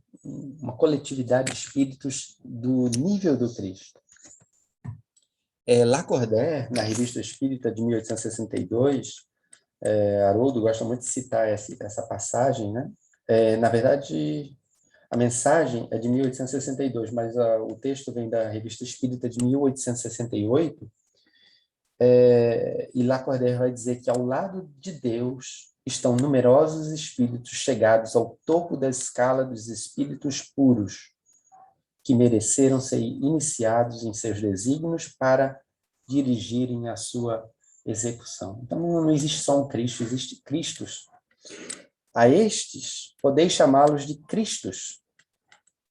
coletividade de espíritos do nível do Cristo. Lacordaire, na Revista Espírita de 1862, Haroldo gosta muito de citar essa passagem, né? Na verdade, a mensagem é de 1862, mas o texto vem da Revista Espírita de 1868, e Lacordaire vai dizer que ao lado de Deus estão numerosos espíritos chegados ao topo da escala dos espíritos puros, que mereceram ser iniciados em seus desígnios para dirigirem a sua execução. Então, não existe só um Cristo, existe Cristos. A estes, podeis chamá-los de Cristos.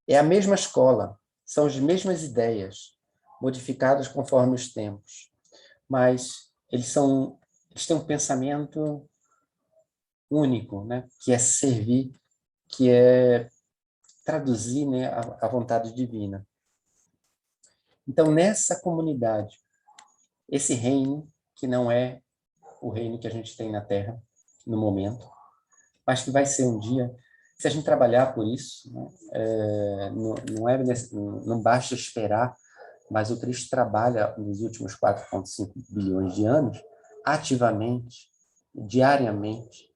É a mesma escola, são as mesmas ideias, modificadas conforme os tempos, mas eles têm um pensamento único, né? Que é servir, que é traduzir, né, a vontade divina. Então, nessa comunidade, esse reino, que não é o reino que a gente tem na Terra, no momento, mas que vai ser um dia, se a gente trabalhar por isso, né, não basta esperar, mas o Cristo trabalha nos últimos 4,5 bilhões de anos, ativamente, diariamente.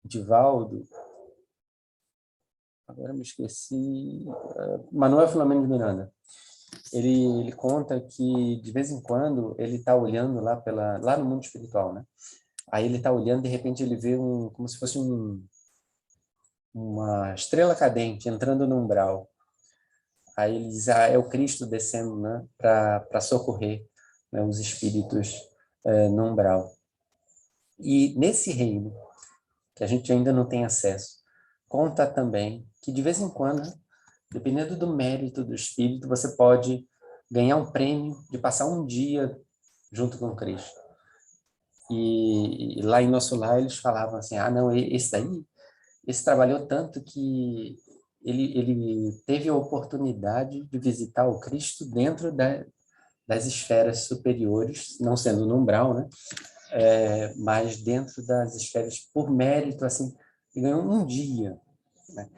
Divaldo, agora me esqueci, Manuel Filomeno de Miranda, ele conta que, de vez em quando, ele está olhando lá no mundo espiritual, né? Aí ele está olhando, de repente ele vê como se fosse uma estrela cadente entrando no umbral. Aí ele diz, é o Cristo descendo, né, para socorrer, né, os espíritos no umbral. E nesse reino, que a gente ainda não tem acesso, conta também que, de vez em quando, dependendo do mérito do espírito, você pode ganhar um prêmio de passar um dia junto com Cristo. E lá em Nosso Lar eles falavam assim, não, esse trabalhou tanto que ele teve a oportunidade de visitar o Cristo dentro das esferas superiores, não sendo no umbral, né? Mas dentro das esferas por mérito, assim, ele ganhou um dia, né?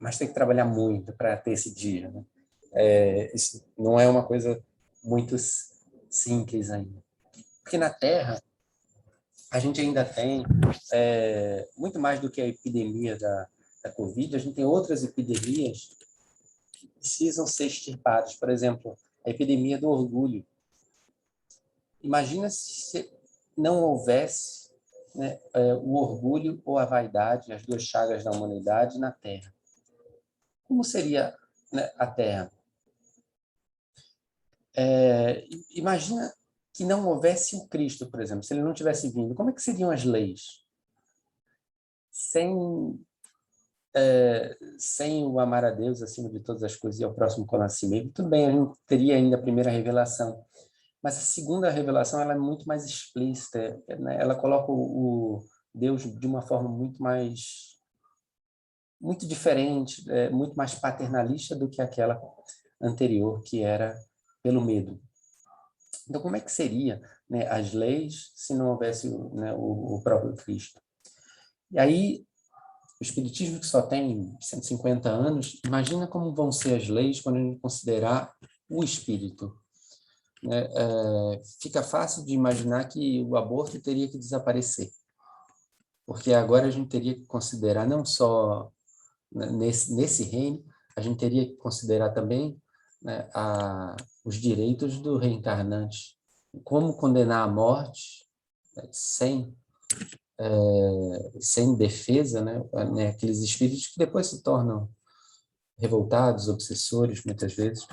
Mas tem que trabalhar muito para ter esse dia, né? Isso não é uma coisa muito simples ainda. Porque na Terra, a gente ainda tem, muito mais do que a epidemia da Covid, a gente tem outras epidemias que precisam ser extirpadas. Por exemplo, a epidemia do orgulho. Imagina se não houvesse, né, o orgulho ou a vaidade, as duas chagas da humanidade na Terra. Como seria, né, a Terra? Imagina que não houvesse o Cristo, por exemplo, se ele não tivesse vindo, como é que seriam as leis? Sem o amar a Deus acima de todas as coisas e ao próximo com nascimento, tudo bem, a gente teria ainda a primeira revelação, mas a segunda revelação ela é muito mais explícita, né? Ela coloca o Deus de uma forma muito diferente, muito mais paternalista do que aquela anterior, que era pelo medo. Então, como é que seria, né, as leis se não houvesse, né, o próprio Cristo? E aí, o Espiritismo, que só tem 150 anos, imagina como vão ser as leis quando a gente considerar o Espírito. Né? Fica fácil de imaginar que o aborto teria que desaparecer, porque agora a gente teria que considerar não só, né, nesse reino, a gente teria que considerar também, né, os direitos do reencarnante, como condenar a morte, né, sem defesa, né, aqueles espíritos que depois se tornam revoltados, obsessores, muitas vezes.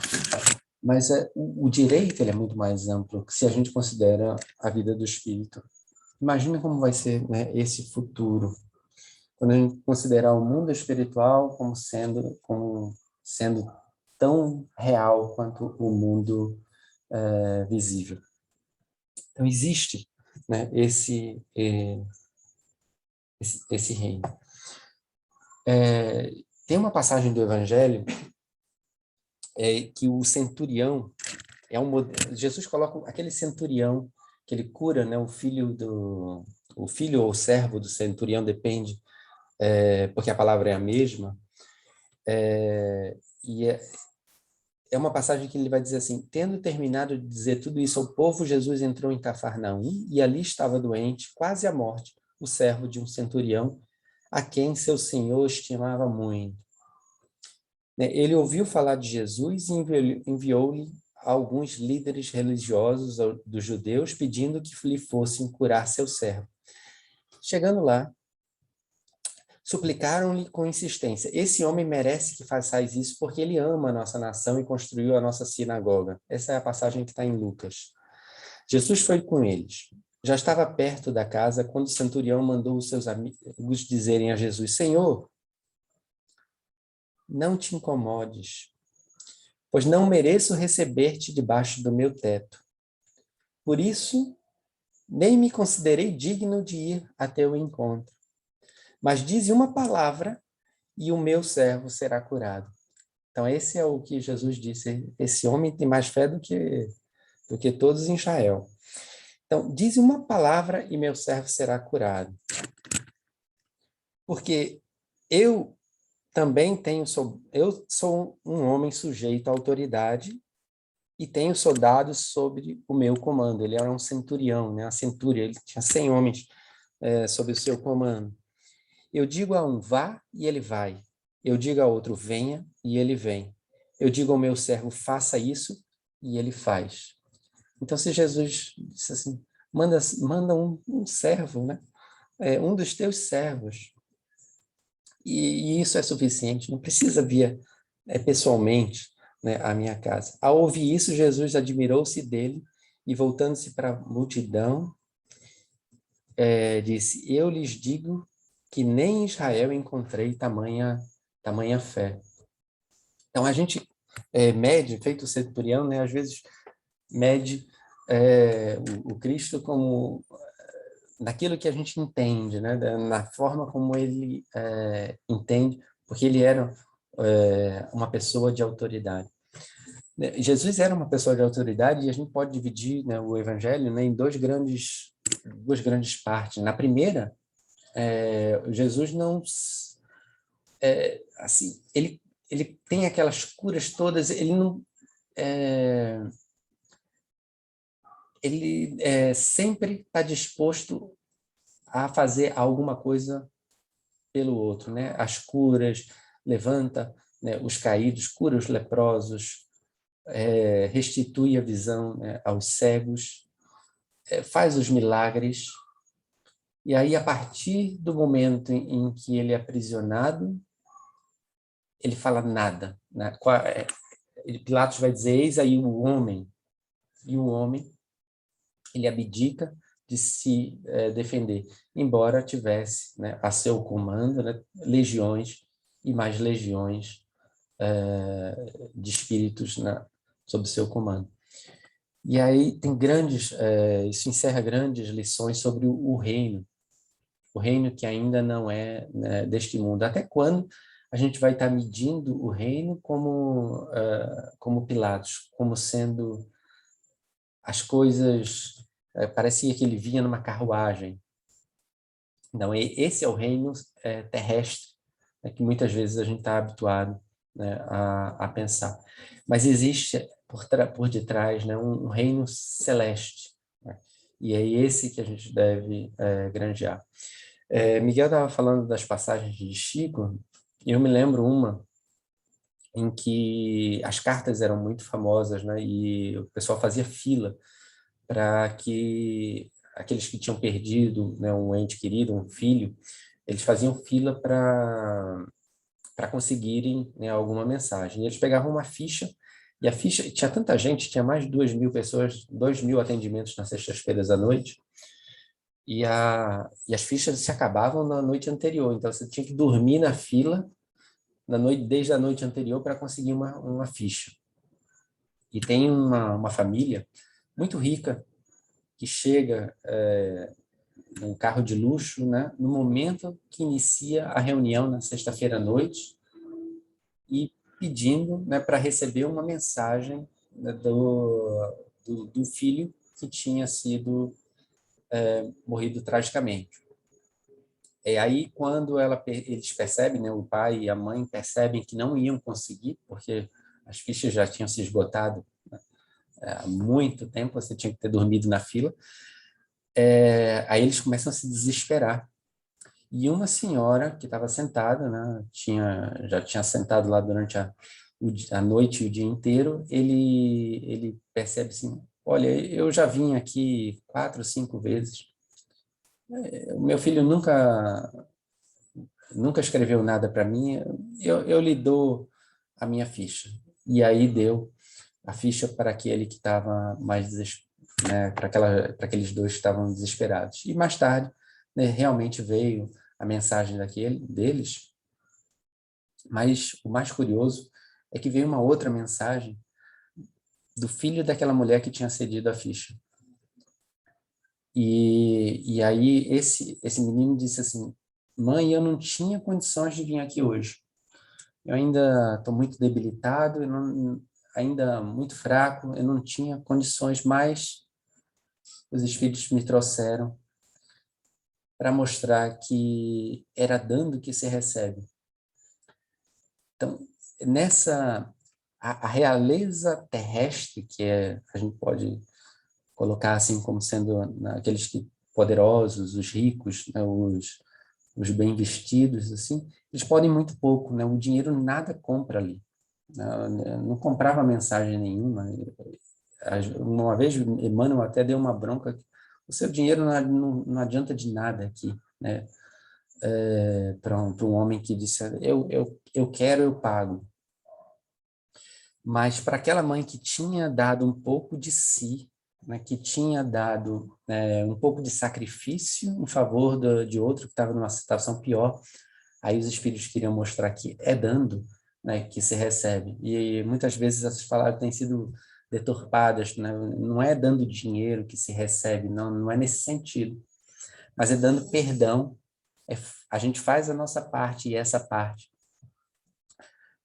Mas o direito ele é muito mais amplo se a gente considera a vida do espírito. Imagina como vai ser, né, esse futuro, quando a gente considerar o mundo espiritual como sendo tão real quanto o mundo visível. Então, existe, né, esse reino. Tem uma passagem do Evangelho que o centurião é um modelo. Jesus coloca aquele centurião que ele cura, né, o filho ou o servo do centurião, depende, porque a palavra é a mesma, e é uma passagem que ele vai dizer assim: tendo terminado de dizer tudo isso ao povo, Jesus entrou em Cafarnaum e ali estava doente, quase à morte, o servo de um centurião, a quem seu senhor estimava muito. Ele ouviu falar de Jesus e enviou-lhe alguns líderes religiosos dos judeus, pedindo que lhe fossem curar seu servo. Chegando lá, suplicaram-lhe com insistência: esse homem merece que façais isso porque ele ama a nossa nação e construiu a nossa sinagoga. Essa é a passagem que está em Lucas. Jesus foi com eles. Já estava perto da casa quando o centurião mandou os seus amigos dizerem a Jesus: Senhor, não te incomodes, pois não mereço receber-te debaixo do meu teto. Por isso, nem me considerei digno de ir a teu encontro. Mas dize uma palavra e o meu servo será curado. Então, esse é o que Jesus disse. Esse homem tem mais fé do que todos em Israel. Então, dize uma palavra e meu servo será curado. Porque eu também eu sou um homem sujeito à autoridade e tenho soldados sobre o meu comando. Ele era um centurião, né? A centúria, ele tinha 100 homens sob o seu comando. Eu digo a um, vá, e ele vai. Eu digo a outro, venha, e ele vem. Eu digo ao meu servo, faça isso, e ele faz. Então, se Jesus disse assim, manda um servo, né? Um dos teus servos. E isso é suficiente, não precisa vir pessoalmente, né, à minha casa. Ao ouvir isso, Jesus admirou-se dele e, voltando-se para a multidão, disse: eu lhes digo que nem em Israel encontrei tamanha fé. Então, a gente mede, feito o centurião, né, às vezes mede o Cristo como naquilo que a gente entende, né, na forma como ele entende, porque ele era uma pessoa de autoridade. Jesus era uma pessoa de autoridade e a gente pode dividir, né, o evangelho, né, em duas grandes partes. Na primeira, Jesus não assim, ele tem aquelas curas todas, ele não ele sempre está disposto a fazer alguma coisa pelo outro, né? As curas, levanta, né, os caídos, cura os leprosos, restitui a visão, né, aos cegos, faz os milagres. E aí, a partir do momento em que ele é aprisionado, ele fala nada, né? Pilatos vai dizer: eis aí o homem. E o homem, ele abdica de se defender, embora tivesse, né, a seu comando, né, legiões e mais legiões de espíritos sob seu comando. E aí tem isso encerra grandes lições sobre o reino que ainda não é, né, deste mundo. Até quando a gente vai estar medindo o reino como Pilatos, como sendo as coisas, parecia que ele vinha numa carruagem. Não, esse é o reino terrestre, né, que muitas vezes a gente está habituado, né, a pensar. Mas existe por detrás, né, um reino celeste, né, e é esse que a gente deve granjear. Miguel estava falando das passagens de Chico, e eu me lembro uma em que as cartas eram muito famosas, né, e o pessoal fazia fila para que aqueles que tinham perdido, né, um ente querido, um filho, eles faziam fila para conseguirem, né, alguma mensagem. E eles pegavam uma ficha, e a ficha tinha tanta gente, tinha mais de 2.000 pessoas, 2.000 atendimentos nas sextas-feiras à noite, e as fichas se acabavam na noite anterior, então você tinha que dormir na fila desde a noite anterior para conseguir uma ficha. E tem uma família muito rica que chega num carro de luxo, né, no momento que inicia a reunião na sexta-feira à noite e pedindo, né, para receber uma mensagem, né, do filho que tinha sido morrido tragicamente. E aí, quando eles percebem, né, o pai e a mãe percebem que não iam conseguir, porque as fichas já tinham se esgotado, né? Há muito tempo, você tinha que ter dormido na fila. Aí eles começam a se desesperar. E uma senhora que estava sentada, né, já tinha sentado lá durante a noite e o dia inteiro, ele percebe assim, olha, eu já vim aqui 4, 5 vezes. O meu filho nunca escreveu nada para mim, eu lhe dou a minha ficha. E aí deu a ficha para aquele que estava mais né, para aqueles dois que estavam desesperados. E mais tarde, né, realmente veio a mensagem deles, mas o mais curioso é que veio uma outra mensagem do filho daquela mulher que tinha cedido a ficha. E aí esse menino disse assim, mãe, eu não tinha condições de vir aqui hoje. Eu ainda estou muito debilitado, ainda muito fraco, eu não tinha condições, mas os espíritos me trouxeram para mostrar que era dando que se recebe. Então, a realeza terrestre, a gente pode colocar assim como sendo aqueles poderosos, os ricos, né, os bem vestidos, assim, eles podem muito pouco, né? O dinheiro nada compra ali. Não comprava mensagem nenhuma. Uma vez, Emmanuel até deu uma bronca, o seu dinheiro não adianta de nada aqui, né? Para um homem que disse, eu quero, eu pago. Mas para aquela mãe que tinha dado um pouco de si, né, que tinha dado um pouco de sacrifício em favor de outro que estava numa situação pior, aí os espíritos queriam mostrar que é dando, né, que se recebe. E muitas vezes essas palavras têm sido deturpadas, né? Não é dando dinheiro que se recebe, não é nesse sentido, mas é dando perdão. A gente faz a nossa parte e essa parte.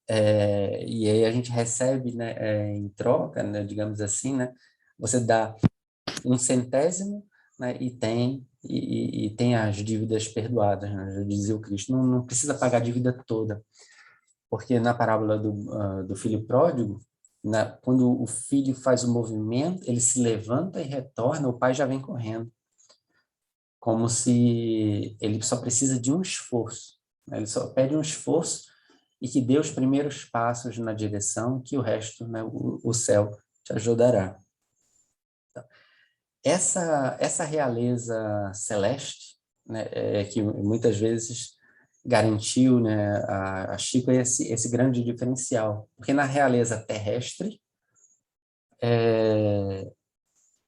E aí a gente recebe, né, em troca, né, digamos assim, né, você dá 1 centésimo, né, e tem as dívidas perdoadas, né, já dizia o Cristo, não precisa pagar a dívida toda, porque na parábola do filho pródigo, né, quando o filho faz o movimento, ele se levanta e retorna, o pai já vem correndo, como se ele só precisa de um esforço, né, ele só pede um esforço e que dê os primeiros passos na direção, que o resto, né, o céu te ajudará. Então, essa realeza celeste, né, que muitas vezes garantiu, né, a Chico esse grande diferencial, porque na realeza terrestre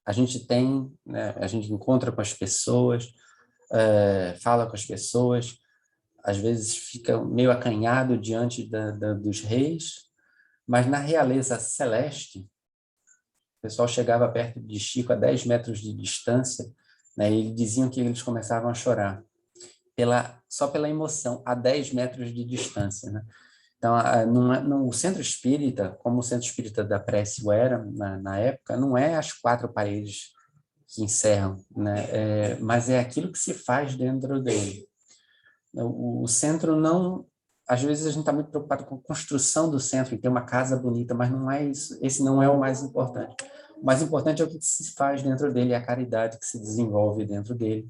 a gente tem, né, a gente encontra com as pessoas, fala com as pessoas, às vezes fica meio acanhado diante dos reis, mas na realeza celeste, o pessoal chegava perto de Chico a 10 metros de distância, né, e diziam que eles começavam a chorar, só pela emoção, a 10 metros de distância. Né? Então, o centro espírita, como o centro espírita da prece o era na época, não é as 4 paredes que encerram, né? Mas é aquilo que se faz dentro dele. O centro não... Às vezes a gente está muito preocupado com a construção do centro, em ter uma casa bonita, mas não é isso. Esse não é o mais importante. O mais importante é o que se faz dentro dele, é a caridade que se desenvolve dentro dele.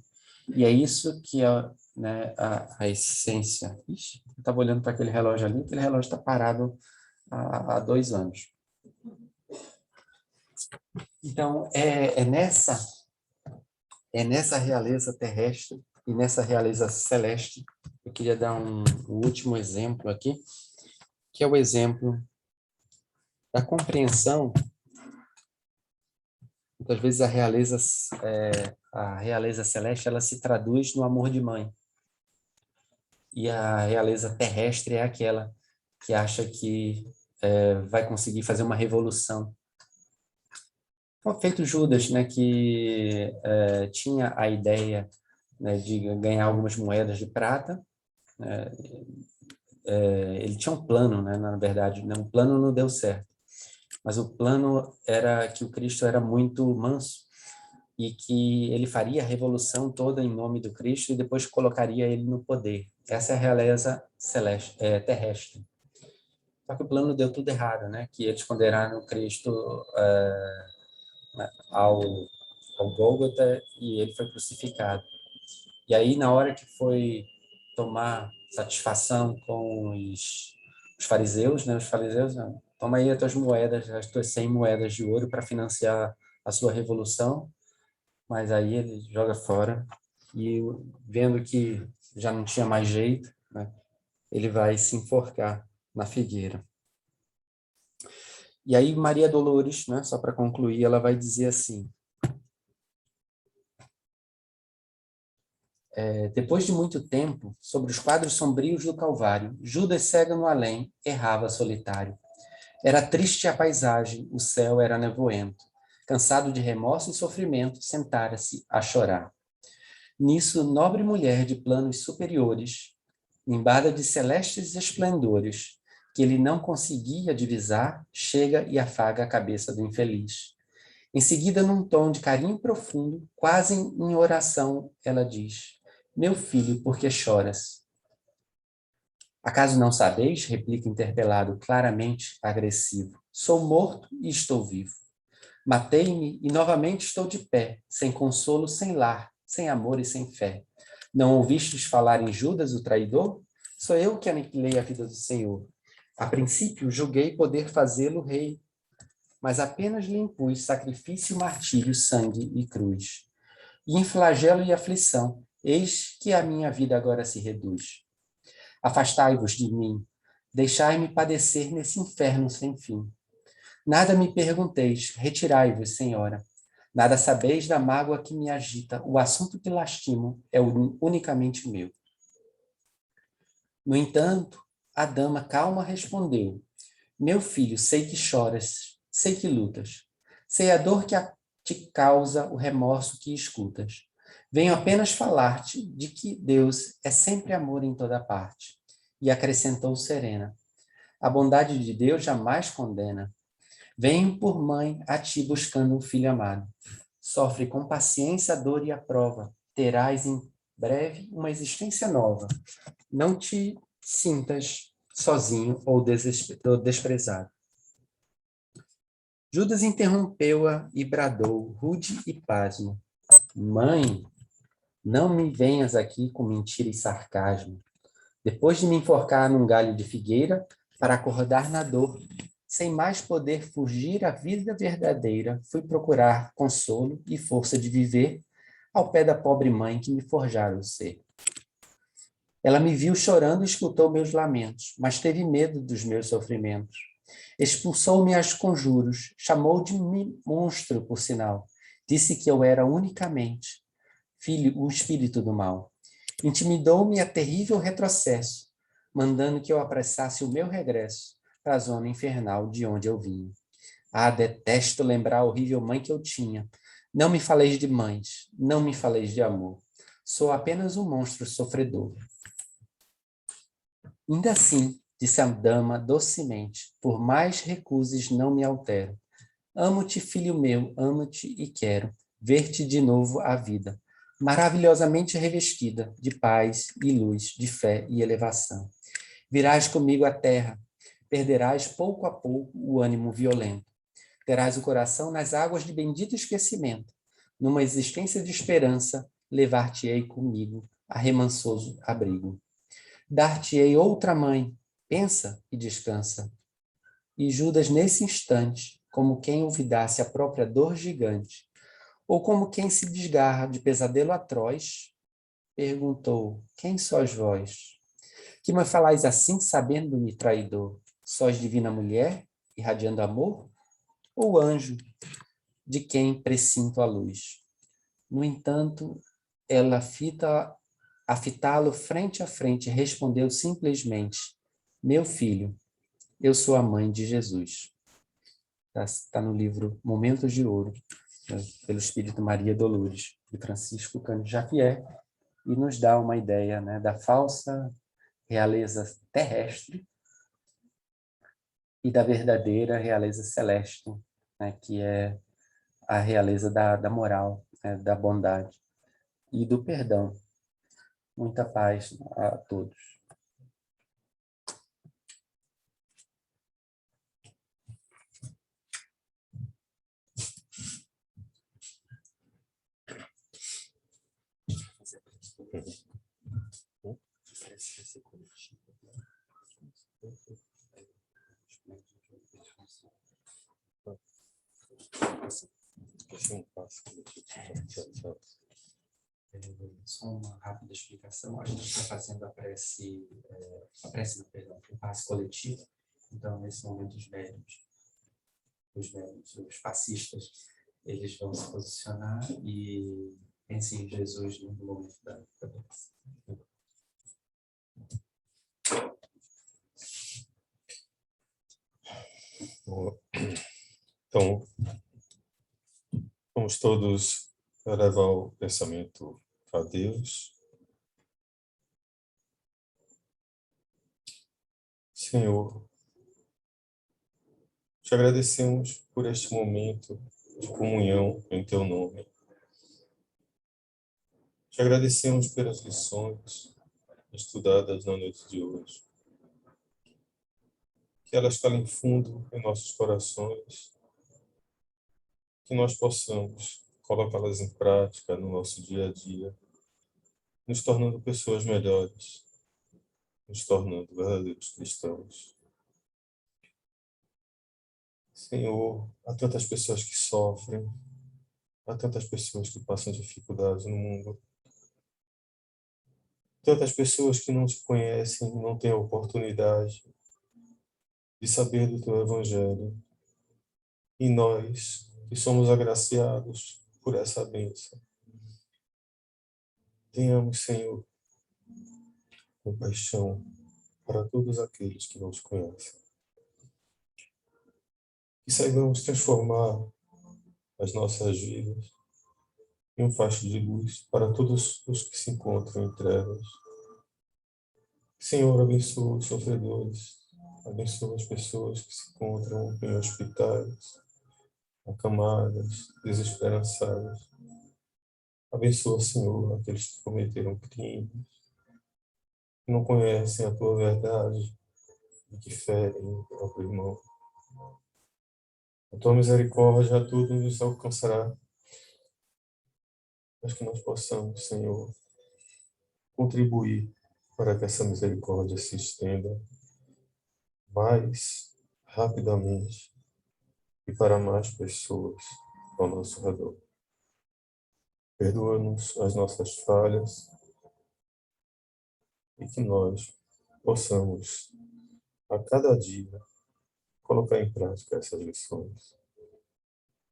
E é isso que é, né, a essência. Ixi, eu estava olhando para aquele relógio ali, aquele relógio está parado há 2 anos. Então, é nessa realeza terrestre e nessa realeza celeste, eu queria dar um último exemplo aqui, que é o exemplo da compreensão. Muitas vezes a realeza celeste ela se traduz no amor de mãe. E a realeza terrestre é aquela que acha que vai conseguir fazer uma revolução. Feito Judas, né, que tinha a ideia, né, de ganhar algumas moedas de prata. Ele tinha um plano, né, na verdade, né, o plano não deu certo. Mas o plano era que o Cristo era muito manso e que ele faria a revolução toda em nome do Cristo e depois colocaria ele no poder. Essa é a realeza celeste, terrestre. Só que o plano deu tudo errado, né? Que eles condenaram Cristo ao, ao Gólgota e ele foi crucificado. E aí, na hora que foi tomar satisfação com os fariseus, né? Os fariseus, não, toma aí as tuas moedas, as tuas 100 moedas de ouro para financiar a sua revolução, mas aí ele joga fora e, vendo que já não tinha mais jeito, né? Ele vai se enforcar na figueira. E aí Maria Dolores, né, só para concluir, ela vai dizer assim: depois de muito tempo, sobre os quadros sombrios do Calvário, Judas cega no além, errava solitário. Era triste a paisagem, o céu era nevoento. Cansado de remorso e sofrimento, sentara-se a chorar. Nisso, nobre mulher de planos superiores, nimbada de celestes esplendores, que ele não conseguia divisar, chega e afaga a cabeça do infeliz. Em seguida, num tom de carinho profundo, quase em oração, ela diz: meu filho, por que choras? Acaso não sabeis? Replica interpelado, claramente agressivo. Sou morto e estou vivo. Matei-me e novamente estou de pé, sem consolo, sem lar, sem amor e sem fé. Não ouvistes falar em Judas, o traidor? Sou eu que aniquilei a vida do Senhor. A princípio, julguei poder fazê-lo rei, mas apenas lhe impus sacrifício, martírio, sangue e cruz. E em flagelo e aflição, eis que a minha vida agora se reduz. Afastai-vos de mim, deixai-me padecer nesse inferno sem fim. Nada me pergunteis, retirai-vos, Senhora. Nada sabeis da mágoa que me agita, o assunto que lastimo é unicamente meu. No entanto, a dama calma respondeu: meu filho, sei que choras, sei que lutas, sei a dor que te causa o remorso que escutas. Venho apenas falar-te de que Deus é sempre amor em toda parte. E acrescentou serena: a bondade de Deus jamais condena. Venho por mãe a ti buscando um filho amado. Sofre com paciência a dor e a prova. Terás em breve uma existência nova. Não te sintas sozinho ou desprezado. Judas interrompeu-a e bradou, rude e pasmo: mãe, não me venhas aqui com mentira e sarcasmo. Depois de me enforcar num galho de figueira, para acordar na dor, sem mais poder fugir à vida verdadeira, fui procurar consolo e força de viver ao pé da pobre mãe que me forjara o ser. Ela me viu chorando e escutou meus lamentos, mas teve medo dos meus sofrimentos. Expulsou-me aos conjuros, chamou de monstro, por sinal. Disse que eu era unicamente filho, o espírito do mal. Intimidou-me a terrível retrocesso, mandando que eu apressasse o meu regresso para a zona infernal de onde eu vim. Ah, detesto lembrar a horrível mãe que eu tinha. Não me faleis de mães, não me faleis de amor. Sou apenas um monstro sofredor. Ainda assim, disse a dama docemente, por mais recuses não me altero. Amo-te, filho meu, amo-te e quero ver-te de novo à vida, maravilhosamente revestida de paz e luz, de fé e elevação. Virás comigo à terra, perderás pouco a pouco o ânimo violento. Terás o coração nas águas de bendito esquecimento. Numa existência de esperança, levar-te-ei comigo a remansoso abrigo. Dar-te-ei outra mãe, pensa e descansa. E Judas, nesse instante, como quem olvidasse a própria dor gigante, ou como quem se desgarra de pesadelo atroz, perguntou: quem sois vós? Que me falais assim, sabendo-me traidor? Sois divina mulher, irradiando amor? Ou anjo, de quem presinto a luz? No entanto, ela, a fitá-lo frente a frente, respondeu simplesmente: meu filho, eu sou a mãe de Jesus. Está no livro Momentos de Ouro, né, pelo Espírito Maria Dolores, de Francisco Cândido Xavier, e nos dá uma ideia, né, da falsa realeza terrestre e da verdadeira realeza celeste, né, que é a realeza da moral, né, da bondade e do perdão. Muita paz a todos. Só uma rápida explicação. A gente está fazendo a prece, o passe coletivo. Então, nesse momento, os passistas, eles vão se posicionar e pensem em Jesus no momento da prece. Então, vamos todos levar o pensamento a Deus. Senhor, te agradecemos por este momento de comunhão em teu nome. Te agradecemos pelas lições estudadas na noite de hoje. Que elas calem fundo em nossos corações, que nós possamos colocá-las em prática no nosso dia a dia, nos tornando pessoas melhores, nos tornando verdadeiros cristãos. Senhor, há tantas pessoas que sofrem, há tantas pessoas que passam dificuldades no mundo, tantas pessoas que não te conhecem, não têm a oportunidade de saber do teu evangelho. E nós, que somos agraciados por essa bênção, tenhamos, Senhor, compaixão para todos aqueles que não te conhecem. Que saibamos transformar as nossas vidas em um facho de luz para todos os que se encontram em trevas. Senhor, abençoa os sofredores, abençoa as pessoas que se encontram em hospitais, acamadas, desesperançadas. Abençoa, Senhor, aqueles que cometeram crimes, que não conhecem a tua verdade e que ferem o próprio irmão. A tua misericórdia a tudo nos alcançará, mas que nós possamos, Senhor, contribuir para que essa misericórdia se estenda mais rapidamente e para mais pessoas ao nosso redor. Perdoa-nos as nossas falhas e que nós possamos, a cada dia, colocar em prática essas lições.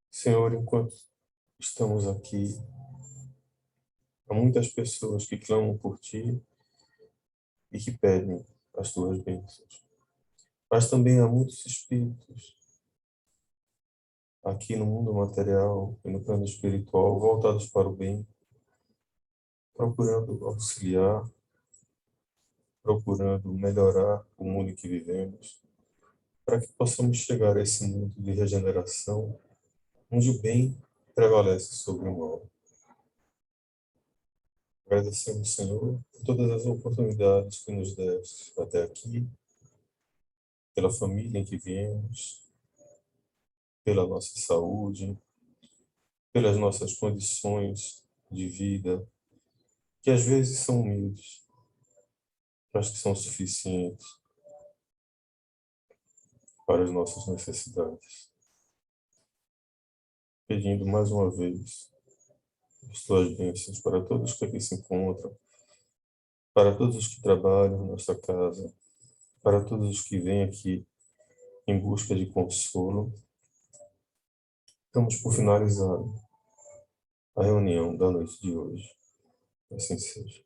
Senhor, enquanto estamos aqui, há muitas pessoas que clamam por Ti e que pedem as Tuas bênçãos. Mas também há muitos espíritos aqui no mundo material e no plano espiritual voltados para o bem, procurando auxiliar, procurando melhorar o mundo em que vivemos, para que possamos chegar a esse mundo de regeneração, onde o bem prevalece sobre o mal. Agradecemos, Senhor, por todas as oportunidades que nos deste até aqui, pela família em que viemos, pela nossa saúde, pelas nossas condições de vida, que às vezes são humildes, mas que são suficientes para as nossas necessidades. Pedindo mais uma vez as tuas bênçãos para todos que aqui se encontram, para todos os que trabalham nesta casa, para todos os que vêm aqui em busca de consolo. Estamos por finalizar a reunião da noite de hoje. Assim seja.